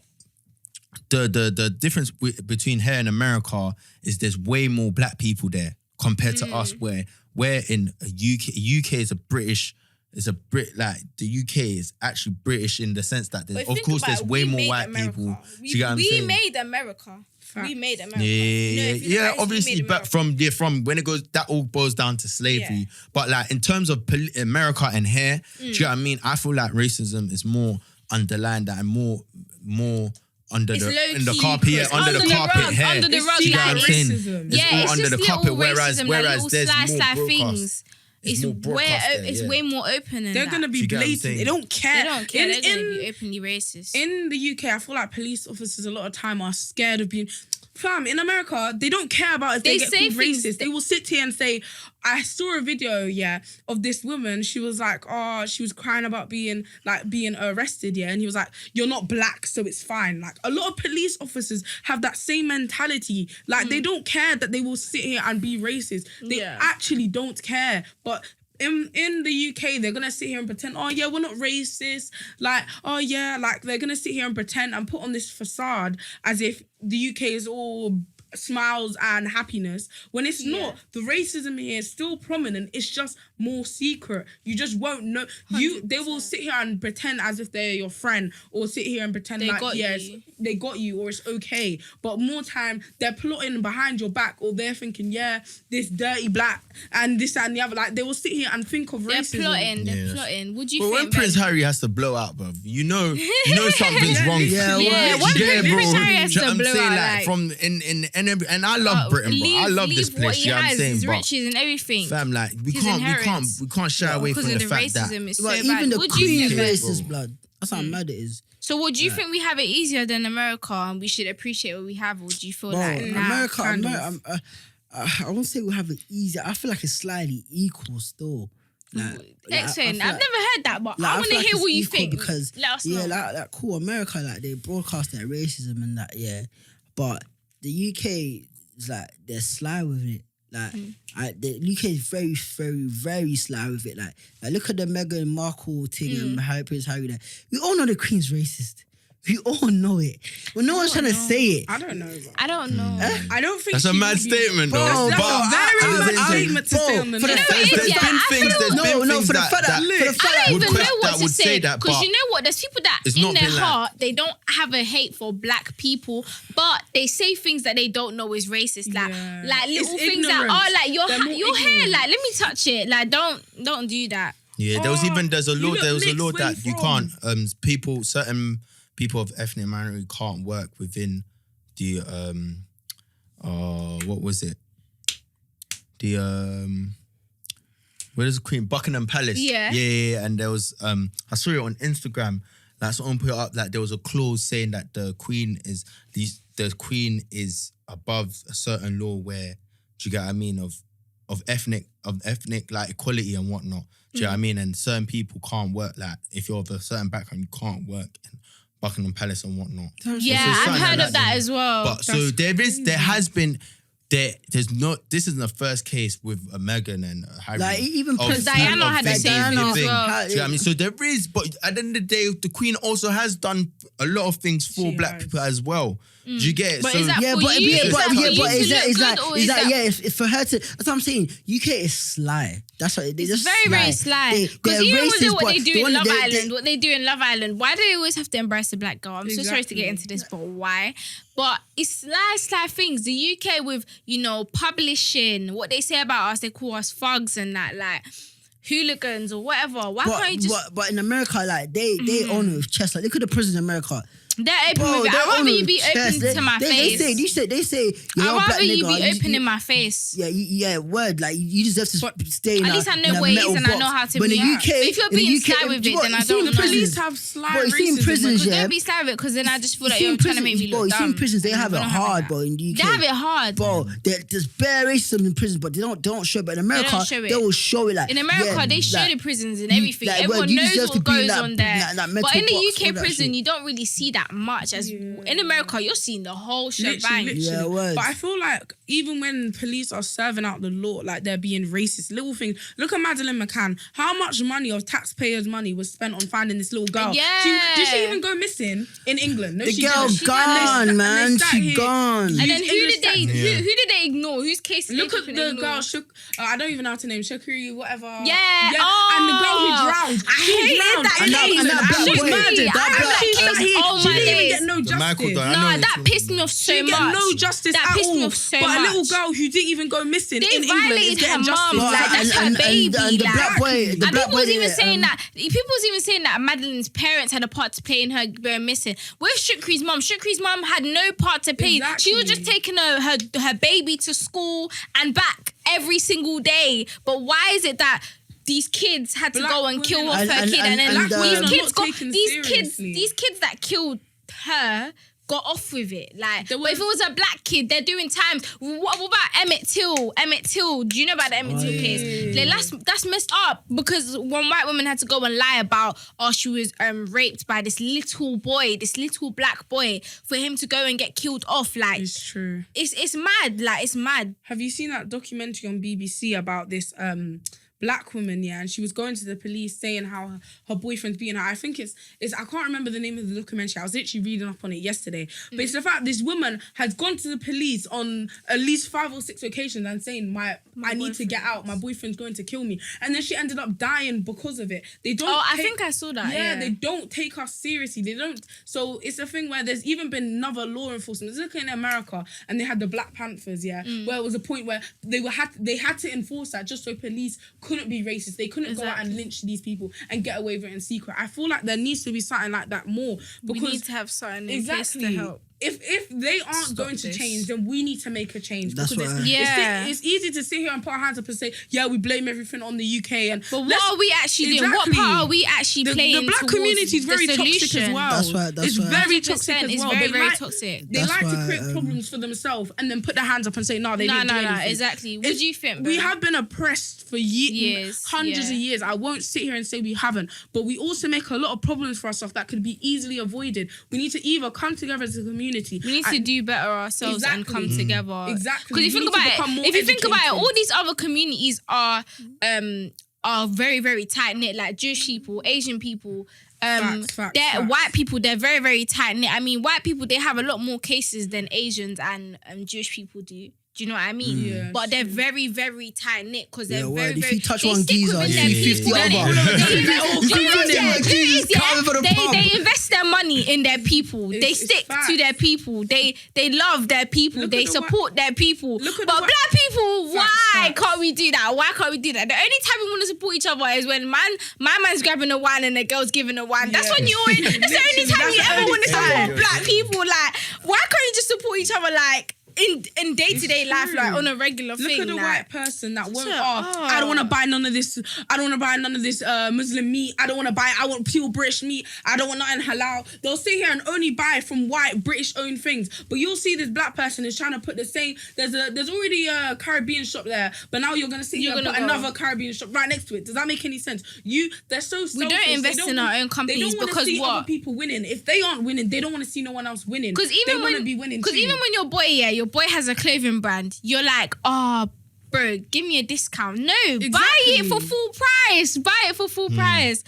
The difference between here and America is there's way more black people there compared to us, where we're in a UK is like the UK is actually British in the sense that But there's, think of course about there's it, way we more made white America. people. We, Do you get what I'm we saying? made America. We made America. Yeah, You know, if you look at it, we obviously, made but America. from when it goes, that all boils down to slavery. Yeah. But like in terms of America and here, do you know what I mean? I feel like racism is more underlined and more under It's the low-key, carpet, it's under the carpet rug, here. under the It's rug, Do you get like, what I'm secret saying? racism. It's Yeah, all it's under just the little carpet, whereas racism, like little there's slice more like broadcast. things. It's It's more broadcast there, it's yeah. way more open than They're that. gonna Do be you get what I'm blatant. saying? They don't care. They don't care. They're gonna In- be openly racist. in the UK, I feel like police officers a lot of time are scared of being. Fam, in America, they don't care about if they get say called things racist. They will sit here and say, I saw a video, of this woman. She was like, she was crying about being arrested, and he was like, you're not black, so it's fine. Like, a lot of police officers have that same mentality. Like, they don't care that they will sit here and be racist. They actually don't care. But in the UK, they're gonna sit here and pretend, we're not racist. Like, they're gonna sit here and pretend and put on this facade as if the UK is all smiles and happiness when it's not. The racism here is still prominent. It's just more secret. You just won't know. They will sit here and pretend as if they're your friend, or sit here and pretend They like got yes, you. they got you, or it's okay. But more time they're plotting behind your back, or they're thinking, this dirty black and this and the other. Like, they will sit here and think of They're racism. plotting. They're Yes. plotting. Would you But when think? Prince Ben? Harry has to blow out, bruv, you know something's wrong. Yeah, Yeah, well, when Do you get it, Prince bro? Harry has Do you know to what I'm blow saying? out, Like, like- from and I love Britain, bro. I love this Leave what place. he You know what I'm has, saying? his But riches and everything. fam, like we His can't inheritance. shy away because from of the the fact that racism is so But bad. even the Would you Queen's think? Okay, racist, bro. blood. That's how mad it is. So would you think we have it easier than America and we should appreciate what we have, or do you feel Bro, like America, kind of. I won't say we have it easy. I feel like it's slightly equal still. Excellent. I I've feel never heard that, but like, I want to feel like hear it's what you equal think. because Let us know. like cool. America, like they broadcast their racism and that, but the UK is like they're sly with it. Like the UK is very, very, very sly with it. Like look at the Meghan Markle thing and Prince Harry. There, we all know the Queen's racist. We all know it. But no one's trying to say it. I don't know. Bro. I don't know. I don't think That's a she mad would be- statement, though. Bro, That's bro, a very mad statement to say on the for the net. fact- it is, yeah. There's I been feel- things No, for the that fact that- for the fact I don't that even know what that to would say say that, because but you know what? There's people that it's in not their been like- heart they don't have a hate for black people, but they say things that they don't know is racist, like Yeah. like little It's things ignorance. that are like your They're more your hair, ignorant. like let me touch it, like don't do that. Yeah, there's a you law. look There was a mixed law where that you you can't. Certain people of ethnic minority can't work within the what was it? The where is the Queen? Buckingham Palace. Yeah. And there was I saw it on Instagram. Like someone put it up that there was a clause saying that the Queen is above a certain law where, do you get what I mean, of ethnic like equality and whatnot. Do you know what I mean? And certain people can't work, like if you're of a certain background, you can't work in Buckingham Palace and whatnot. Yeah, So I've something heard like of that as well. But so there has been. There's not. This isn't the first case with Meghan and Harry. Like, even of- Prince Diana of had the things same they've as been- well. Do you know what I mean? So there is, but at the end of the day, the Queen also has done a lot of things for She black has. people as well. Do you get it? But so is that Yeah, for but you? yeah, Is but that for yeah, you but to is that look is good, that or is is that that- yeah? If for her to, that's what I'm saying. UK is sly. That's what they're just Very, very sly. They- Because they're even racist, what but they do the in one- Love they- Island, what they do in Love Island, why do they always have to embrace the black girl? I'm so sorry to get into this, but why? But it's sly things. The UK with, publishing, what they say about us, they call us thugs and that, like hooligans or whatever. Why can't you just... But in America, like they own it with chest. Like look at the prisons in America. They're open Bro, with it. they I'd rather own it you with be chest. open to my face. They say you're I'd a black rather you nigga. be open in my face. Yeah, word. Like you deserve to stay in At a least I know in a what it metal is and I box. know how to But be. in the UK, But if you're in the being UK, sly with do you it, know then what- I you see in don't the know. prisons, Police have sly Bro, you see in racism. prisons, Because yeah. don't be sly with it, because then I just feel like You see you're in trying to make me bro, look you see in dumb. prisons, they And have it we're not having hard, that. bro. In the UK, They have it hard. bro. There's bare racism in prisons, but they don't show it. But in America, show it. they will show it. Like In America, yeah, they show like, the prisons and everything. like, Everyone well, you knows deserve to what be in goes that- on there. that But mental in the box, all UK that prison, shit. you don't really see that much. As in America, you're seeing the whole shebang. Literally. Yeah, words. But I feel like even when police are serving out the law, like they're being racist, little things. Look at Madeleine McCann. How much money of taxpayers' money was spent on finding this little girl? Yeah. Did she even go missing in England? No, The she girl didn't. She gone, didn't. man. And they sat She here. gone. And then who English did they tax- Yeah. who did they ignore? Whose case did Look they at the ignore? girl. I don't even know how to name Shakiri, whatever. Yeah. And the girl who Oh. drowned. I She hated drowned. that And case. and that and black she's boy- murdered. that And black- she's sat here. oh She my didn't even days. get no The justice. Michael guy, I Nah, know that it's- pissed me off so She much. get no justice That at pissed all. me off so but much. a little girl who didn't even go missing They in England is violated her getting justice. mum. Like, that's her and baby. the like. black boy, the And black people boy was even there, saying that Madeline's parents had a part to play in her going missing. Where's Shukri's mum? Shukri's mum had no part to play. She was just Exactly. taking her baby to school and back every single day. But why is it that these kids had to Black go and kill women off and- her and- kid, and- and then and, these not kids got taken these seriously. kids that killed her got off with it. Like, There but if it was a black kid, they're doing times. What about Emmett Till? Emmett Till, do you know about the Emmett Till case? Like, that's messed up because one white woman had to go and lie about, she was raped by this little boy, this little black boy, for him to go and get killed off. Like, It's true. it's mad. Like, it's mad. Have you seen that documentary on BBC about this black woman? Yeah, and she was going to the police saying how her boyfriend's beating her. I think it's I can't remember the name of the documentary. I was literally reading up on it yesterday. But it's the fact this woman has gone to the police on at least 5 or 6 occasions and saying I need to get out. My boyfriend's going to kill me, and then she ended up dying because of it. They don't. I think I saw that. Yeah, They don't take us seriously. They don't. So it's a thing where there's even been another law enforcement. Look in America, and they had the Black Panthers. Yeah, where it was a point where they had to enforce that just so police couldn't be racist. They couldn't go out and lynch these people and get away with it in secret. I feel like there needs to be something like that more we because need to have something in place to help. If they aren't going to this. change, then we need to make a change. That's because what it's easy to sit here and put our hands up and say, yeah, we blame everything on the UK. But what are we actually doing? What part are we actually playing? The black towards community is very the toxic as solution? well. That's it's why. very toxic as It's well. very, They very like- toxic. They That's like to why, create problems for themselves and then put their hands up and say, no, they didn't do anything. exactly. What do you think, We bro? have been oppressed for Years, hundreds yeah. of years. I won't sit here and say we haven't, but we also make a lot of problems for ourselves that could be easily avoided. We need to either come together as a community. We need to do better ourselves and come Exactly. together. Exactly. Because if We you think need to about become it, more if you think about it, educated. all these other communities are very, very tight knit, like Jewish people, Asian people, Facts. White people, they're very, very tight knit. I mean, white people, they have a lot more cases than Asians and Jewish people do. Do you know what I mean? Yeah, but they're very, very tight knit because they're very, if very. you touch they one stick geezer, within you their see 50 people, other. They invest their money in their people. They stick to their people. They love their people. They support their people. But black people, why can't we do that? Why can't we do that? The only time we want to support each other is when my man's grabbing a wine and the girl's giving a wine. That's when you always. That's the only time you ever want to support black people. Like, why can't you just support each other? Like. In day-to-day life, like on a regular thing. Look at the like, white person that won't, I don't want to buy none of this, Muslim meat. I don't want to buy, I want pure British meat. I don't want nothing halal. They'll sit here and only buy from white British-owned things. But you'll see this black person is trying to put the same, there's already a Caribbean shop there, but now you're going to sit here and put another Caribbean shop right next to it. Does that make any sense? They're so selfish. We don't invest in our own companies because see what? Other people winning. If they aren't winning, they don't want to see no one else winning. Because even they want to be winning too. Even when your boy has a clothing brand, you're like, oh, bro, give me a discount. No, buy it for full price. Buy it for full price.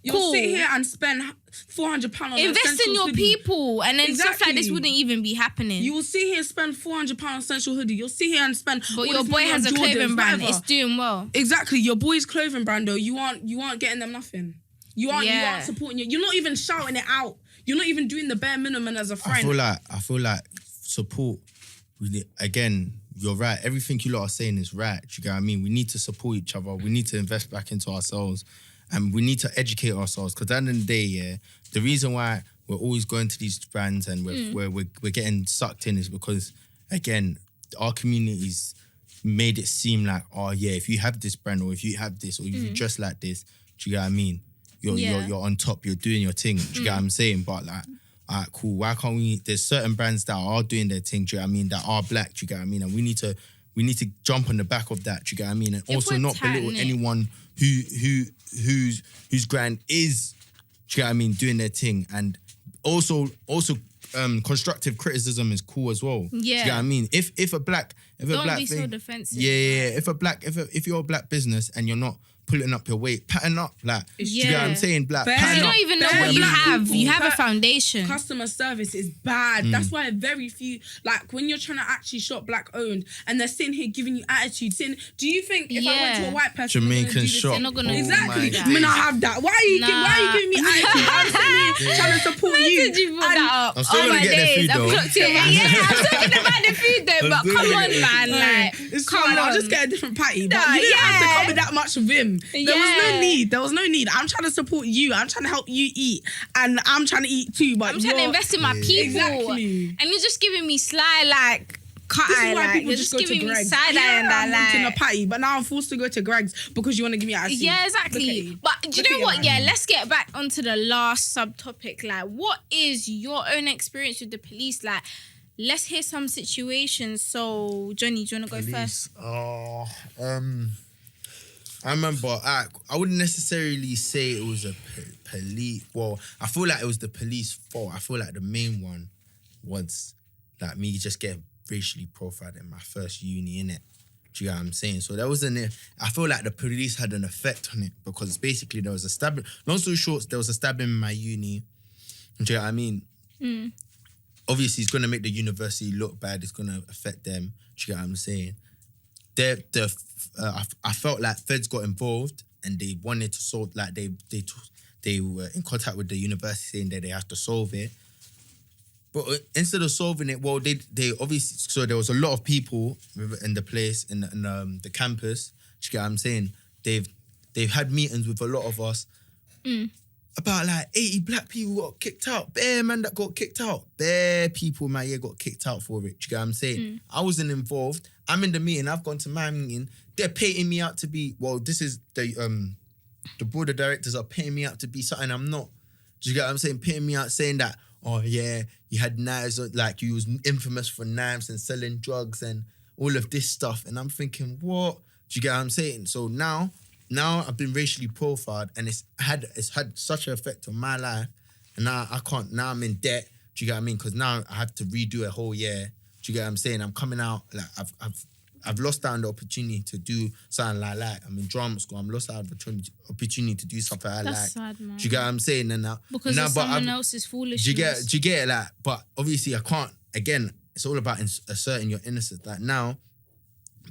You'll sit here and spend £400 on invest in your hoodie. people, and then stuff like this wouldn't even be happening. You will sit here and spend £400 on essential hoodie. You'll sit here and spend. But your boy has a clothing brand. It's doing well. Exactly, your boy's clothing brand though. You aren't getting them nothing. You aren't supporting you. You're not even shouting it out. You're not even doing the bare minimum as a friend. I feel like support. Again, you're right. Everything you lot are saying is right. You get what I mean? We need to support each other. We need to invest back into ourselves, and we need to educate ourselves. Because at the end of the day, the reason why we're always going to these brands and we're getting sucked in is because, again, our communities made it seem like, oh yeah, if you have this brand or if you have this or if you dress like this, do you get what I mean? You're on top. You're doing your thing. Do you get what I'm saying? But like. Alright, cool. Why can't we? There's certain brands that are doing their thing. Do you get what I mean? That are black. Do you get what I mean? And we need to jump on the back of that. Do you get what I mean? And also not belittle anyone whose brand is. Do you get what I mean? Doing their thing. And also constructive criticism is cool as well. Yeah. Do you get what I mean? If a black Don't be thing, so defensive. Yeah. If you're a black business and you're not pulling up your weight, pattern up, like, do you get what I'm saying? Black, you don't even know what you have. You have a foundation. Customer service is bad. That's why very few, like, when you're trying to actually shop black owned and they're sitting here giving you attitude, do you think if I went to a white person, Jamaican shop, they're not gonna exactly? I mean, I have that. Why are you giving me attitude? I'm sitting here trying to support you. Why did you put that up? I'm still gonna get the food though. I'm talking about the food though, but come on, man, like, it's fine. I'll just get a different patty. But you didn't have to come with that much vim. There was no need. I'm trying to support you. I'm trying to help you eat, and I'm trying to eat too. But I'm trying to invest in my people. Exactly. And you're just giving me sly like. This is why people you're just just go giving to me Greg's. side eye and that, I wanted like. a patty, but now I'm forced to go to Greg's because you want to give me attitude. Yeah, exactly. But do you know what? Yeah, let's get back onto the last subtopic. Like, what is your own experience with the police? Like, let's hear some situations. So, Johnny, do you want to go first? I remember, I wouldn't necessarily say it was a police. Well, I feel like it was the police fault. I feel like the main one was like me just getting racially profiled in my first uni, innit? Do you get what I'm saying? So I feel like the police had an effect on it because basically there was a stabbing. Long story short, there was a stabbing in my uni. Do you get what I mean? Obviously, it's going to make the university look bad. It's going to affect them. Do you get what I'm saying? I felt like feds got involved and they wanted to solve, like they were in contact with the university saying that they have to solve it. But instead of solving it, well, they obviously, so there was a lot of people in the place, in the campus. Do you get what I'm saying? They've had meetings with a lot of us. About like 80 black people got kicked out. Bare man that got kicked out. Bare people in my year got kicked out for it. Do you get what I'm saying? I wasn't involved. I'm in the meeting. I've gone to my meeting. They're paying me out to be, well, this is the board of directors are paying me out to be something I'm not. Do you get what I'm saying? Paying me out saying that, oh yeah, you had knives, like you was infamous for knives and selling drugs and all of this stuff. And I'm thinking, what? Do you get what I'm saying? So now I've been racially profiled and it's had such an effect on my life. And now I'm in debt. Do you get what I mean? Because now I have to redo a whole year. Do you get what I'm saying? I'm coming out, like I've lost out on the opportunity to do something like I'm in drama school. I'm lost out on the opportunity to do something I like. That's sad, man. Do you get what I'm saying? And now, Because of someone else's foolishness. Do you get it? Like, but obviously I can't. Again, it's all about asserting your innocence. Like now,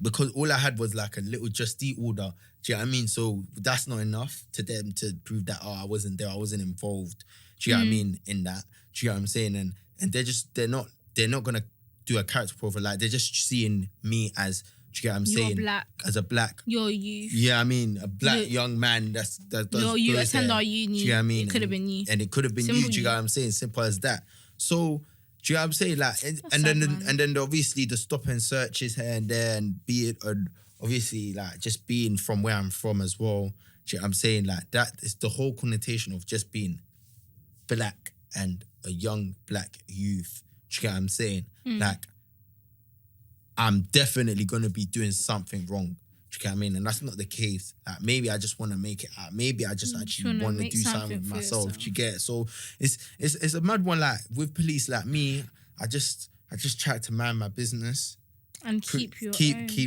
because all I had was like a little just eat order. Do you know what I mean? So that's not enough to them to prove that I wasn't there, I wasn't involved. Do you know what I mean? In that. Do you know what I'm saying? And they're not gonna do a character profile. Like they're just seeing me as, do you get what I'm saying? Black. As a black. You're youth. Yeah, I mean a black young man that does. You attend our uni. Do you know what I mean? It could have been you. And it could have been Simple you. Do you know what I'm saying? Simple as that. So. Do you know what I'm saying? Like, and then obviously the stop and searches here and there, and be it, and obviously like just being from where I'm from as well. Do you know what I'm saying? Like that is the whole connotation of just being black and a young black youth. Do you get what I'm saying? Like, I'm definitely gonna be doing something wrong. Do you get what I mean? And that's not the case. Like maybe I just want to make it out. Maybe I just actually want to do something with myself. Do you get it? So it's a mad one. Like with police, like me, I just try to mind my business and keep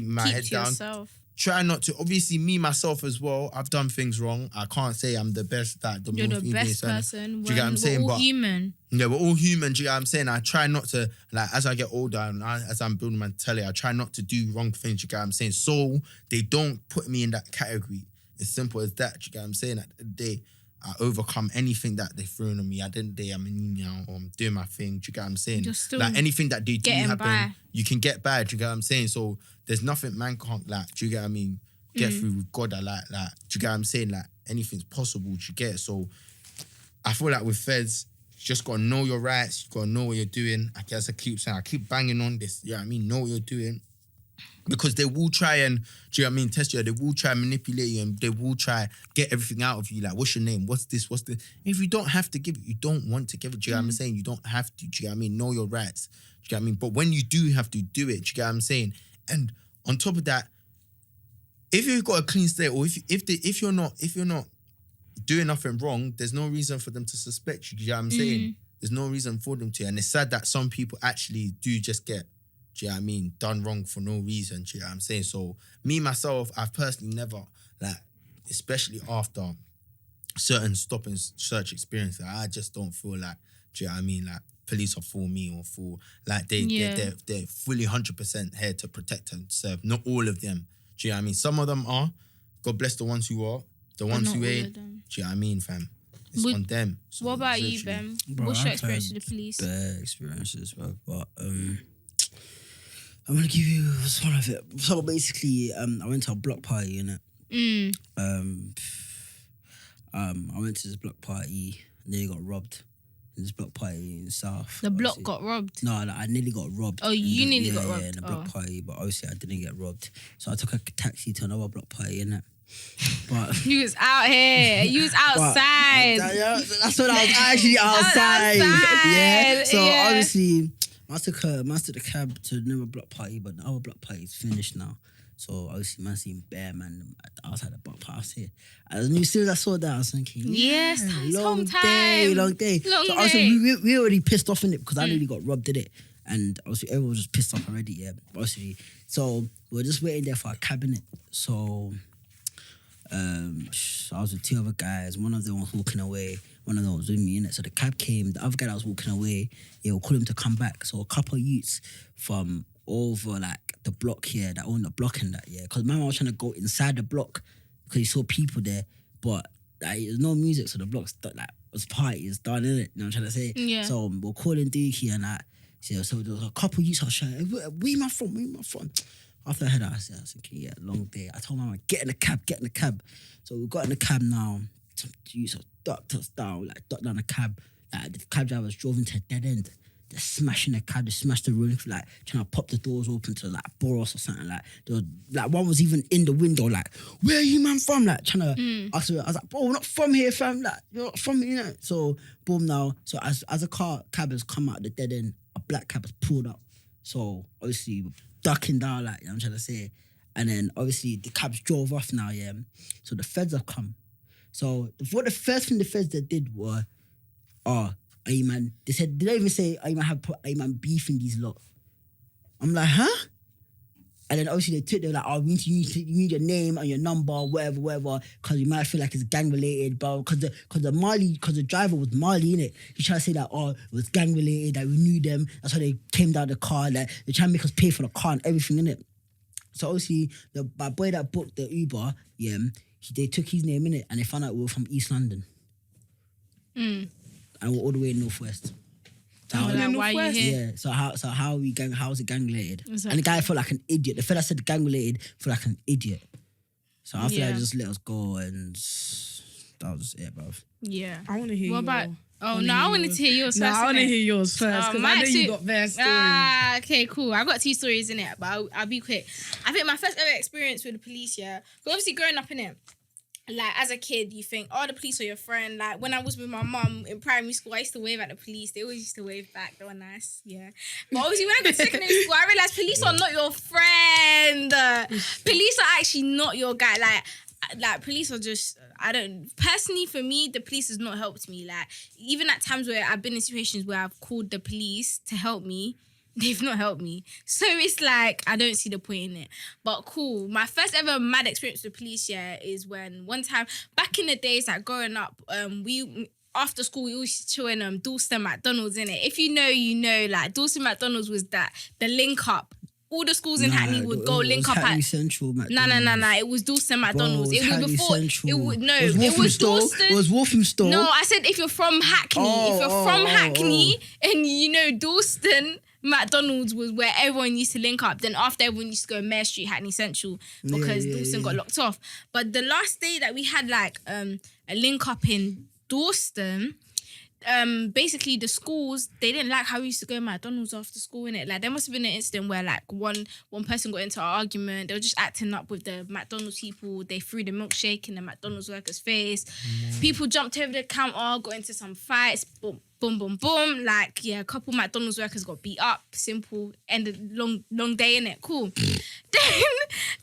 my head down. Yourself. Try not to. Obviously, me myself as well. I've done things wrong. I can't say I'm the best. You're the best person. Do you get what I'm saying? We're all human. Yeah, we're all human. Do you get what I'm saying? I try not to, like, as I get older and as I'm building my telly, I try not to do wrong things. Do you get what I'm saying? So they don't put me in that category. It's simple as that. Do you get what I'm saying? At the end of the day, I overcome anything that they throw on me. At the end of the day, I'm in now, or I'm doing my thing. Do you get what I'm saying? You're still like anything that they do happen, by. You can get by. Do you get what I'm saying? So there's nothing man can't, like, do you get what I mean? Get through with God. I like, do you get what I'm saying? Like anything's possible. Do you get it? So I feel like with feds, you just gotta know your rights. You gotta know what you're doing. I guess I keep saying, I keep banging on this. You know what I mean? Know what you're doing. Because they will try and, do you know what I mean, test you. They will try and manipulate you, and they will try get everything out of you. Like, what's your name? What's this? What's this? If you don't have to give it, you don't want to give it. Do you know what I'm saying? You don't have to. Do you know what I mean? Know your rights. Do you know what I mean? But when you do have to, do it. Do you get what I'm saying? And on top of that, if you've got a clean slate, or if you're not doing nothing wrong, there's no reason for them to suspect you. Do you know what I'm saying? There's no reason for them to. And it's sad that some people actually do just get, do you know what I mean, done wrong for no reason. Do you know what I'm saying? So me, myself, I've personally never, like, especially after certain stop and search experiences, I just don't feel like, do you know what I mean, like police are for me or for, like they're fully 100% here to protect and serve. Not all of them. Do you know what I mean? Some of them are. God bless the ones who are. The ones who ain't. Do you know what I mean, fam? It's on them. So what about you, Ben? What's your experience with the police? Bad experiences, bro. But I'm gonna give you some of it. So basically, I went to a block party, innit? I went to this block party and then got robbed. In this block party in the South. The block got robbed? No, like, I nearly got robbed. Oh, you nearly got robbed? Yeah, in the block party, but obviously I didn't get robbed. So I took a taxi to another block party, innit? But you was out here. You was outside. That's when I was actually outside. Yeah. So obviously, I took the cab to another block party, but the other block party is finished now. So obviously, man, seeing bare man outside the block party here. As soon as I saw that, I was thinking, yes, long day. Long So obviously, we already pissed off in it because I nearly got robbed, did it? And obviously, everyone was just pissed off already. Yeah, obviously. So we were just waiting there for a cab, innit? So I was with two other guys. One of them was walking away. One of them was with me, innit? So the cab came. The other guy that was walking away, we'll call him to come back. So a couple of youths from over like the block here that own the block and that, because my man was trying to go inside the block because he saw people there, but like, there's no music, so the block's like was parties done, innit? You know what I'm trying to say? Yeah. So we're calling Dookie and that. So there was a couple of youths I was shouting, where am I from? After I heard that, I was thinking, long day. I told my man, get in the cab. So we got in the cab now. Some youths ducked us down, ducked down the cab. Like the cab drivers drove into a dead end. They're smashing the cab, they smashed the roof, like trying to pop the doors open to like bore us or something. Like there was, like one was even in the window, like, where are you man from? Like trying to ask her. I was like, bro, we're not from here, fam. Like, you're not from here, you know. So boom now. So as a cab has come out the dead end, a black cab has pulled up. So obviously ducking down, like, you know what I'm trying to say. And then obviously the cabs drove off now, yeah. So the feds have come. So what the first thing the feds did were, hey man, they didn't even say, hey man, have beef in these lot. I'm like, huh? And then obviously they were like, oh, you need your name and your number, whatever, because you might feel like it's gang related, but because the driver was Mali, innit? He tried to say that, oh, it was gang related, that we knew them, that's why they came down the car, like they trying to make us pay for the car and everything, innit? So obviously my boy that booked the Uber, they took his name in it and they found out we were from East London. And we're all the way in Northwest. So why are you here? Yeah. So how is it gang related? Exactly. And the guy felt like an idiot. The fella said gang related, felt like an idiot. So after that, just let us go, and that was it, bruv. Yeah. I want to hear. What about? Oh no, I wanted to hear yours No, first. I want to hear yours first because I know you got their story. Okay, cool. I got 2 stories in it, but I'll be quick. I think my first ever experience with the police, but obviously growing up in it, like as a kid, you think, oh, the police are your friend. Like when I was with my mum in primary school, I used to wave at the police. They always used to wave back. They were nice, yeah. But obviously when I got to secondary school, I realized police are not your friend. Police are actually not your guy. Like police are just, personally for me, the police has not helped me. Like even at times where I've been in situations where I've called the police to help me, they've not helped me. So it's like, I don't see the point in it. But cool. My first ever mad experience with police, is when one time, back in the days, like growing up, after school, we always used to chill in Dalston McDonald's, innit? If you know, you know, like Dalston McDonald's was the link up. All the schools in Hackney would go link up Hackney at Central No. McDonald's. It was Dalston McDonald's. Bro, It was Hackney before. Central. It was Dalston. It was Walthamstow. No, I said if you're from Hackney, Hackney, and you know Dalston McDonald's was where everyone used to link up. Then after everyone used to go Mare Street, Hackney Central, because Dalston got locked off. But the last day that we had like a link up in Dalston, basically the schools, they didn't like how we used to go McDonald's after school, innit? Like there must have been an incident where like one person got into an argument. They were just acting up with the McDonald's people. They threw the milkshake in the McDonald's worker's face. People jumped over the counter, got into some fights. Boom. Like, a couple McDonald's workers got beat up. Simple. Ended long day, innit? Cool.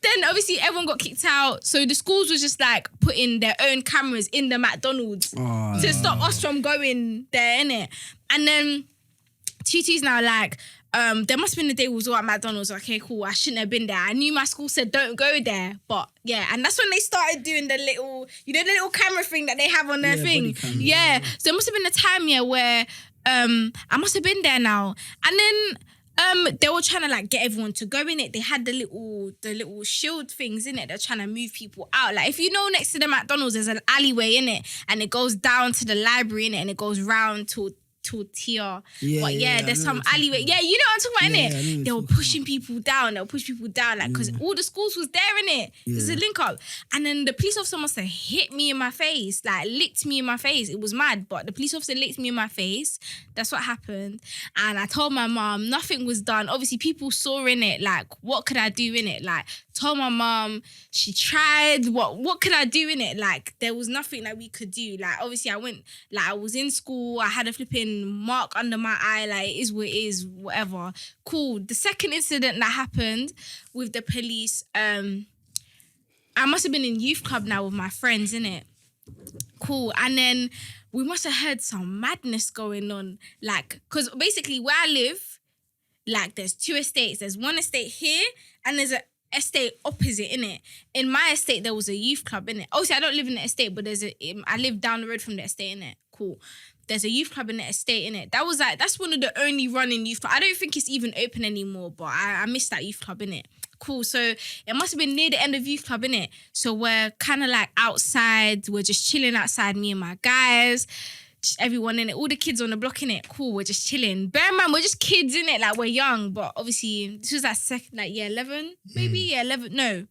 Then obviously everyone got kicked out. So the schools was just like putting their own cameras in the McDonald's to stop us from going there, innit? And then TT's now like, there must have been a day we was all at McDonald's. Okay, cool. I shouldn't have been there. I knew my school said don't go there. But and that's when they started doing the little, the little camera thing that they have on their thing. Yeah. So it must have been a time, where I must have been there now. And then they were trying to like get everyone to go in it. They had the little shield things in it. They're trying to move people out. Like if you know, next to the McDonald's there's an alleyway in it, and it goes down to the library in it, and it goes round to Tia. But there's some alleyway. Yeah, you know what I'm talking about, innit? They were pushing people down. Like, because all the schools was there, innit? There's a link up. And then the police officer must have hit me in my face, like licked me in my face. It was mad, but the police officer licked me in my face. That's what happened. And I told my mom, nothing was done. Obviously, people saw in it, like, what could I do in it? Like, told my mom, she tried, what could I do in it? Like, there was nothing that we could do. Like, obviously, I was in school, I had a flipping mark under my eye, like, it is what it is, whatever. Cool. The second incident that happened with the police, I must have been in youth club now with my friends, innit? Cool. And then we must have heard some madness going on. Like, because basically where I live, like, there's 2 estates. There's one estate here, and there's an estate opposite, innit? In my estate, there was a youth club, innit? Obviously, I don't live in the estate, but I live down the road from the estate, innit? Cool. There's a youth club in the estate, innit? That's one of the only running youth clubs. I don't think it's even open anymore, but I miss that youth club, innit? Cool. So it must have been near the end of youth club, innit? So we're kind of like outside. We're just chilling outside, me and my guys. Just everyone in it, all the kids on the block, in it. Cool, we're just chilling. Bear in mind, we're just kids, in it. Like, we're young, but obviously this was year 11, maybe year 11. No,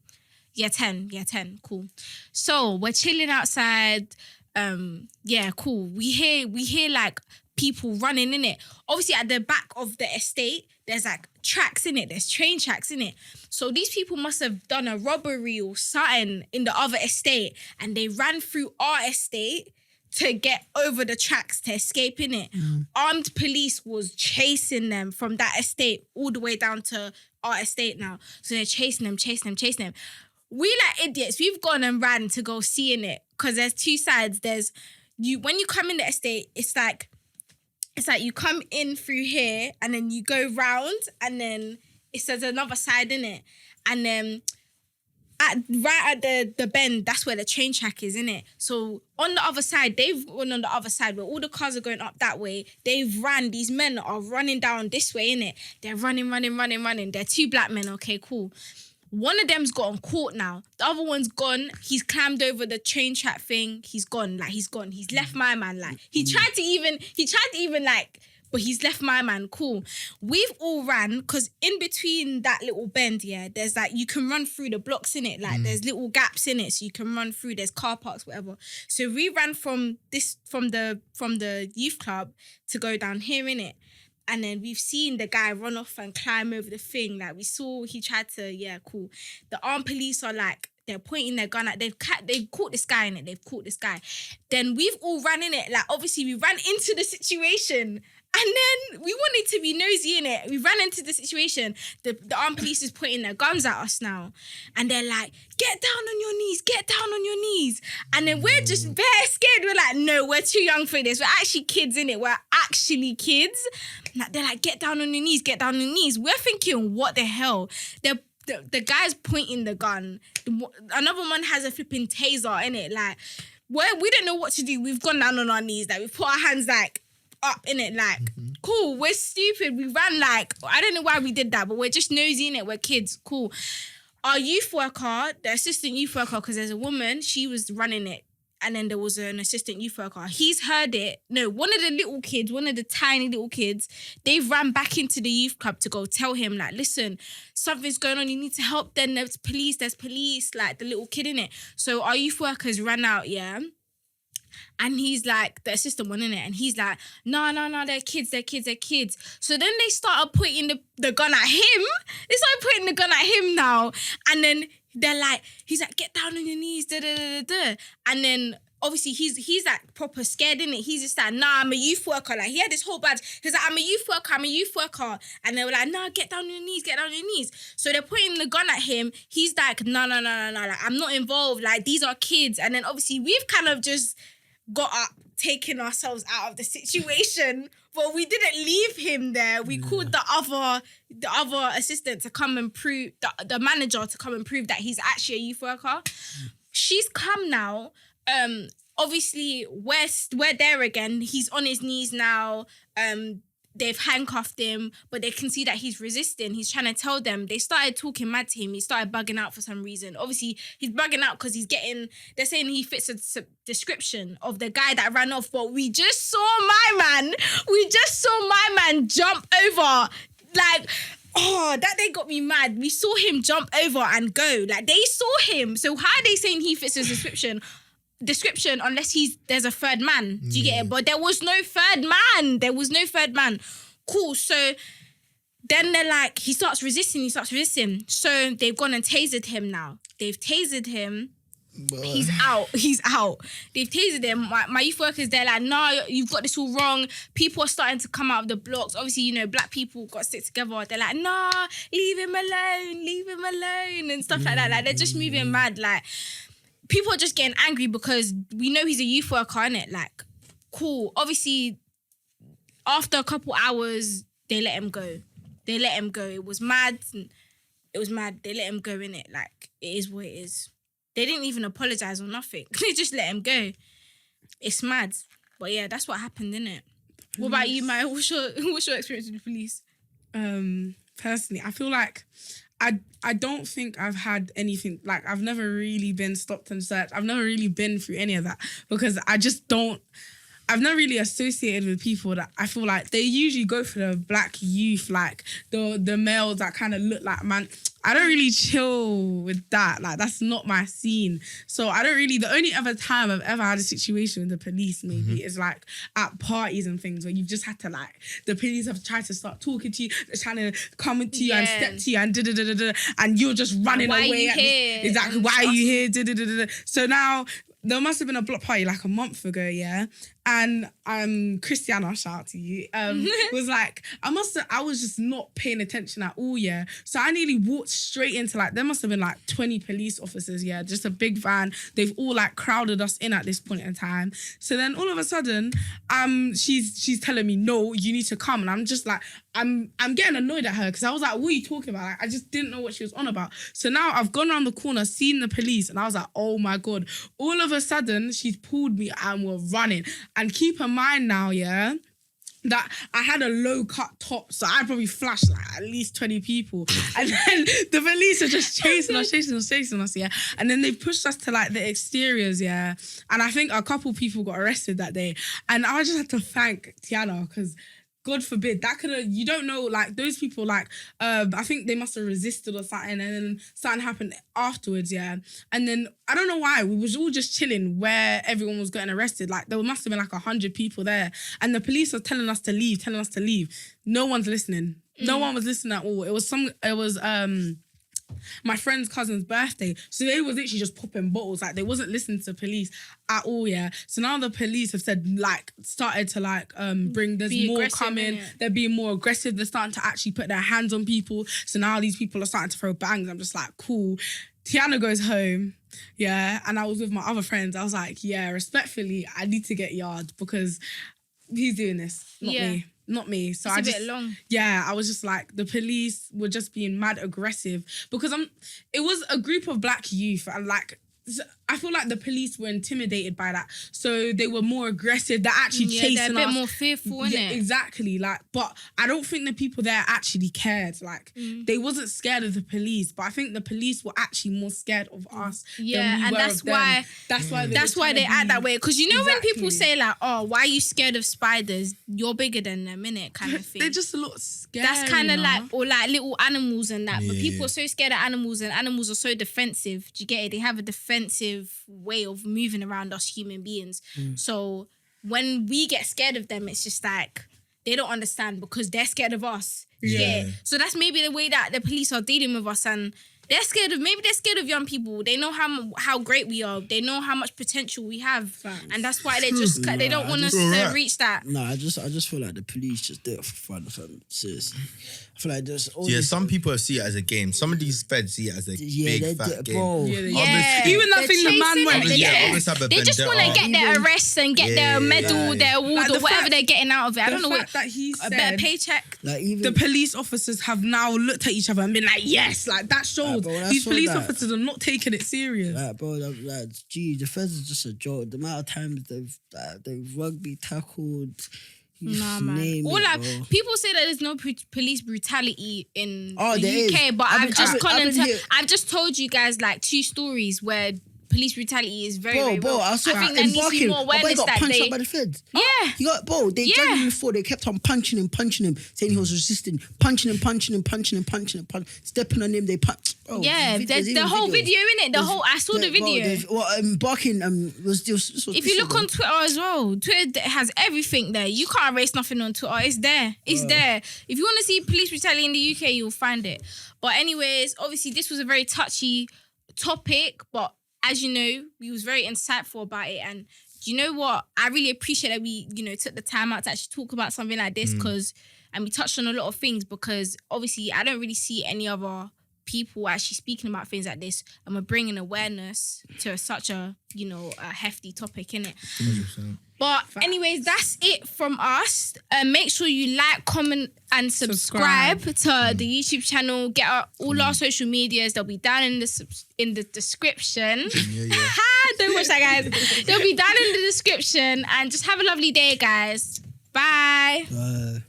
year 10. Year 10. Cool. So we're chilling outside. Cool. We hear like people running, in it. Obviously, at the back of the estate, there's like tracks in it. There's train tracks in it. So these people must have done a robbery or something in the other estate, and they ran through our estate to get over the tracks to escape, innit? Armed police was chasing them from that estate all the way down to our estate now. So they're chasing them. We like idiots, we've gone and ran to go see, in it, because there's 2 sides. There's when you come in the estate, it's like you come in through here and then you go round, and then it says another side in it, and then right at the bend, that's where the train track is, innit? So on the other side, they've gone on the other side where all the cars are going up that way. They've ran. These men are running down this way, innit? They're running. They're 2 black men. Okay, cool. One of them's gotten caught now. The other one's gone. He's climbed over the train track thing. He's gone. Like, he's gone. He's left my man. Like, he tried to even like, but he's left my man. Cool. We've all ran, because in between that little bend, yeah, there's like, you can run through the blocks in it. Like, there's little gaps in it, so you can run through. There's car parks, whatever. So we ran from the youth club to go down here in it. And then we've seen the guy run off and climb over the thing. Like, we saw he tried to, yeah, cool. The armed police are like, they're pointing their gun at, they've caught this guy in it. They've caught this guy. Then we've all ran in it. Like, obviously we ran into the situation. And then we wanted to be nosy in it. We ran into the situation. The armed police is pointing their guns at us now. And they're like, get down on your knees, get down on your knees. And then we're just bare scared. We're like, no, we're too young for this. We're actually kids in it. We're actually kids. Like, they're like, get down on your knees, get down on your knees. We're thinking, what the hell? The guy's pointing the gun. Another one has a flipping taser in it. Like, we don't know what to do. We've gone down on our knees. Like, we've put our hands like up in it, like, cool, we're stupid. We ran like, I don't know why we did that, but we're just nosy in it. We're kids, cool. Our youth worker, the assistant youth worker, because there's a woman, she was running it, and then there was an assistant youth worker. He's heard it. No, one of the little kids, one of the tiny little kids, they've ran back into the youth club to go tell him, like, listen, something's going on, you need to help them, there's police, like, the little kid in it. So our youth workers ran out, yeah? And he's like, the assistant one in it, and he's like, no, they're kids. So then they started pointing the gun at him. They started pointing the gun at him now. And then they're like, he's like, get down on your knees, da. And then obviously he's like proper scared, innit? He's just like, nah, I'm a youth worker. Like, he had this whole badge. He's like, I'm a youth worker. And they were like, nah, get down on your knees. So they're pointing the gun at him. He's like, no, like, I'm not involved. Like, these are kids. And then obviously we've kind of just got up, taking ourselves out of the situation, but we didn't leave him there. We called the other assistant to come and prove, the manager to come and prove that he's actually a youth worker. She's come now. Obviously we're there again. He's on his knees now. They've handcuffed him, but they can see that he's resisting. He's trying to tell them. They started talking mad to him. He started bugging out for some reason. Obviously, he's bugging out because they're saying he fits a description of the guy that ran off, but we just saw my man jump over. Like, oh, that they got me mad. We saw him jump over and go. Like, they saw him. So how are they saying he fits his description unless there's a third man? Do you get it? But there was no third man. Cool. So then they're like, he starts resisting. So they've gone and tasered him now. They've tasered him. Boy. He's out. They've tasered him. My youth workers, they're like, no, you've got this all wrong. People are starting to come out of the blocks. Obviously, you know, black people got to stick together. They're like, nah, leave him alone and stuff like that. Like, they're just moving mad. Like, people are just getting angry because we know he's a youth worker, innit? Like, cool. Obviously, after a couple hours, they let him go. It was mad. They let him go, innit? Like, it is what it is. They didn't even apologise or nothing. They just let him go. It's mad. But yeah, that's what happened, innit? What about you, Maya? What's your experience with the police? Personally, I feel like I don't think I've had anything, like, I've never really been stopped and searched. I've never really been through any of that because I've never really associated with people that I feel like they usually go for the black youth, like the males that kind of look like man. I don't really chill with that. Like, that's not my scene. So the only other time I've ever had a situation with the police maybe is like at parties and things where you've just had to, like, the police have tried to start talking to you, they're trying to come into you and step to you and and you're just running away. Why are you here? Exactly. Why are you here? So now, there must have been a block party like a month ago, yeah? and Christiana, shout out to you, was like, I was just not paying attention at all, yeah. So I nearly walked straight into like, there must have been like 20 police officers, yeah, just a big van. They've all like crowded us in at this point in time. So then all of a sudden, she's telling me, no, you need to come. And I'm just like, I'm getting annoyed at her because I was like, what are you talking about? Like, I just didn't know what she was on about. So now I've gone around the corner, seen the police, and I was like, oh my God. All of a sudden, she's pulled me and we're running. And keep in mind now, yeah, that I had a low cut top, so I probably flashed like at least 20 people. And then the police are just chasing us, yeah. And then they pushed us to like the exteriors, yeah. And I think a couple people got arrested that day. And I just had to thank Tiana because God forbid, that could have, you don't know, like those people, like, I think they must have resisted or something, and then something happened afterwards, yeah. And then, I don't know why, we was all just chilling where everyone was getting arrested. Like, there must have been like 100 people there. And the police were telling us to leave. No one's listening. No one was listening at all. It was my friend's cousin's birthday. So they was literally just popping bottles. Like, they wasn't listening to police at all, yeah. So now the police have said, like, started to, like, there's more coming. They're being more aggressive. They're starting to actually put their hands on people. So now these people are starting to throw bangs. I'm just like, cool. Tiana goes home, yeah, and I was with my other friends. I was like, yeah, respectfully, I need to get yard because he's doing this, not me. So it's a bit long. Yeah, I was just like, the police were just being mad aggressive because it was a group of black youth, and like, I feel like the police were intimidated by that. So they were more aggressive. They're actually chasing us. They're a bit more fearful, innit? Exactly. Like, but I don't think the people there actually cared. Like, they wasn't scared of the police, but I think the police were actually more scared of us. Yeah, and that's why they act that way. Because you know when people say like, oh, why are you scared of spiders? You're bigger than them, innit? Kind of thing. They're just a lot scared. That's kind of like, or like little animals and that. But people are so scared of animals, and animals are so defensive. Do you get it? They have a defensive way of moving around us human beings. So when we get scared of them, it's just like they don't understand because they're scared of us. Yeah. So that's maybe the way that the police are dealing with us, and they're scared of young people. They know how great we are. They know how much potential we have. Thanks. And that's why they just they don't want us to reach that. No, I just feel like the police just do it for fun, fam. Seriously. I feel like there's all some people see it as a game. Some of these feds see it as a big fat game. Bro. Even that thing the man went. They just want to get their arrests and get their medal, their award, or whatever they're getting out of it. I don't know what. That he said, a better paycheck. Like, even the police officers have now looked at each other and been like, yes, like that shows these police officers are not taking it serious. Like, bro, like, gee, the feds is just a joke. The amount of times they've rugby tackled. Nah, man. People say that there's no police brutality in the UK, is. but I've just told you guys like 2 stories where police brutality is very, very real. I think there needs to be more awareness. He got punched up by the feds. Yeah. He got, they dragged him before. They kept on punching him, saying he was resisting, punching him, stepping on him. They punch. The whole video, innit? I saw the video. Barking was if you look on Twitter as well, Twitter has everything there. You can't erase nothing on Twitter. It's there. It's there. If you want to see police brutality in the UK, you'll find it. But anyways, obviously this was a very touchy topic, but as you know, we was very insightful about it. And do you know what? I really appreciate that we, took the time out to actually talk about something like this and we touched on a lot of things because obviously I don't really see any other people actually speaking about things like this, and we're bringing awareness to such a, a hefty topic, innit? 100%. But anyways, that's it from us. Make sure you like, comment, and subscribe to the YouTube channel. Get all our social medias. They'll be down in the description. Don't watch that, guys. They'll be down in the description. And just have a lovely day, guys. Bye. Bye.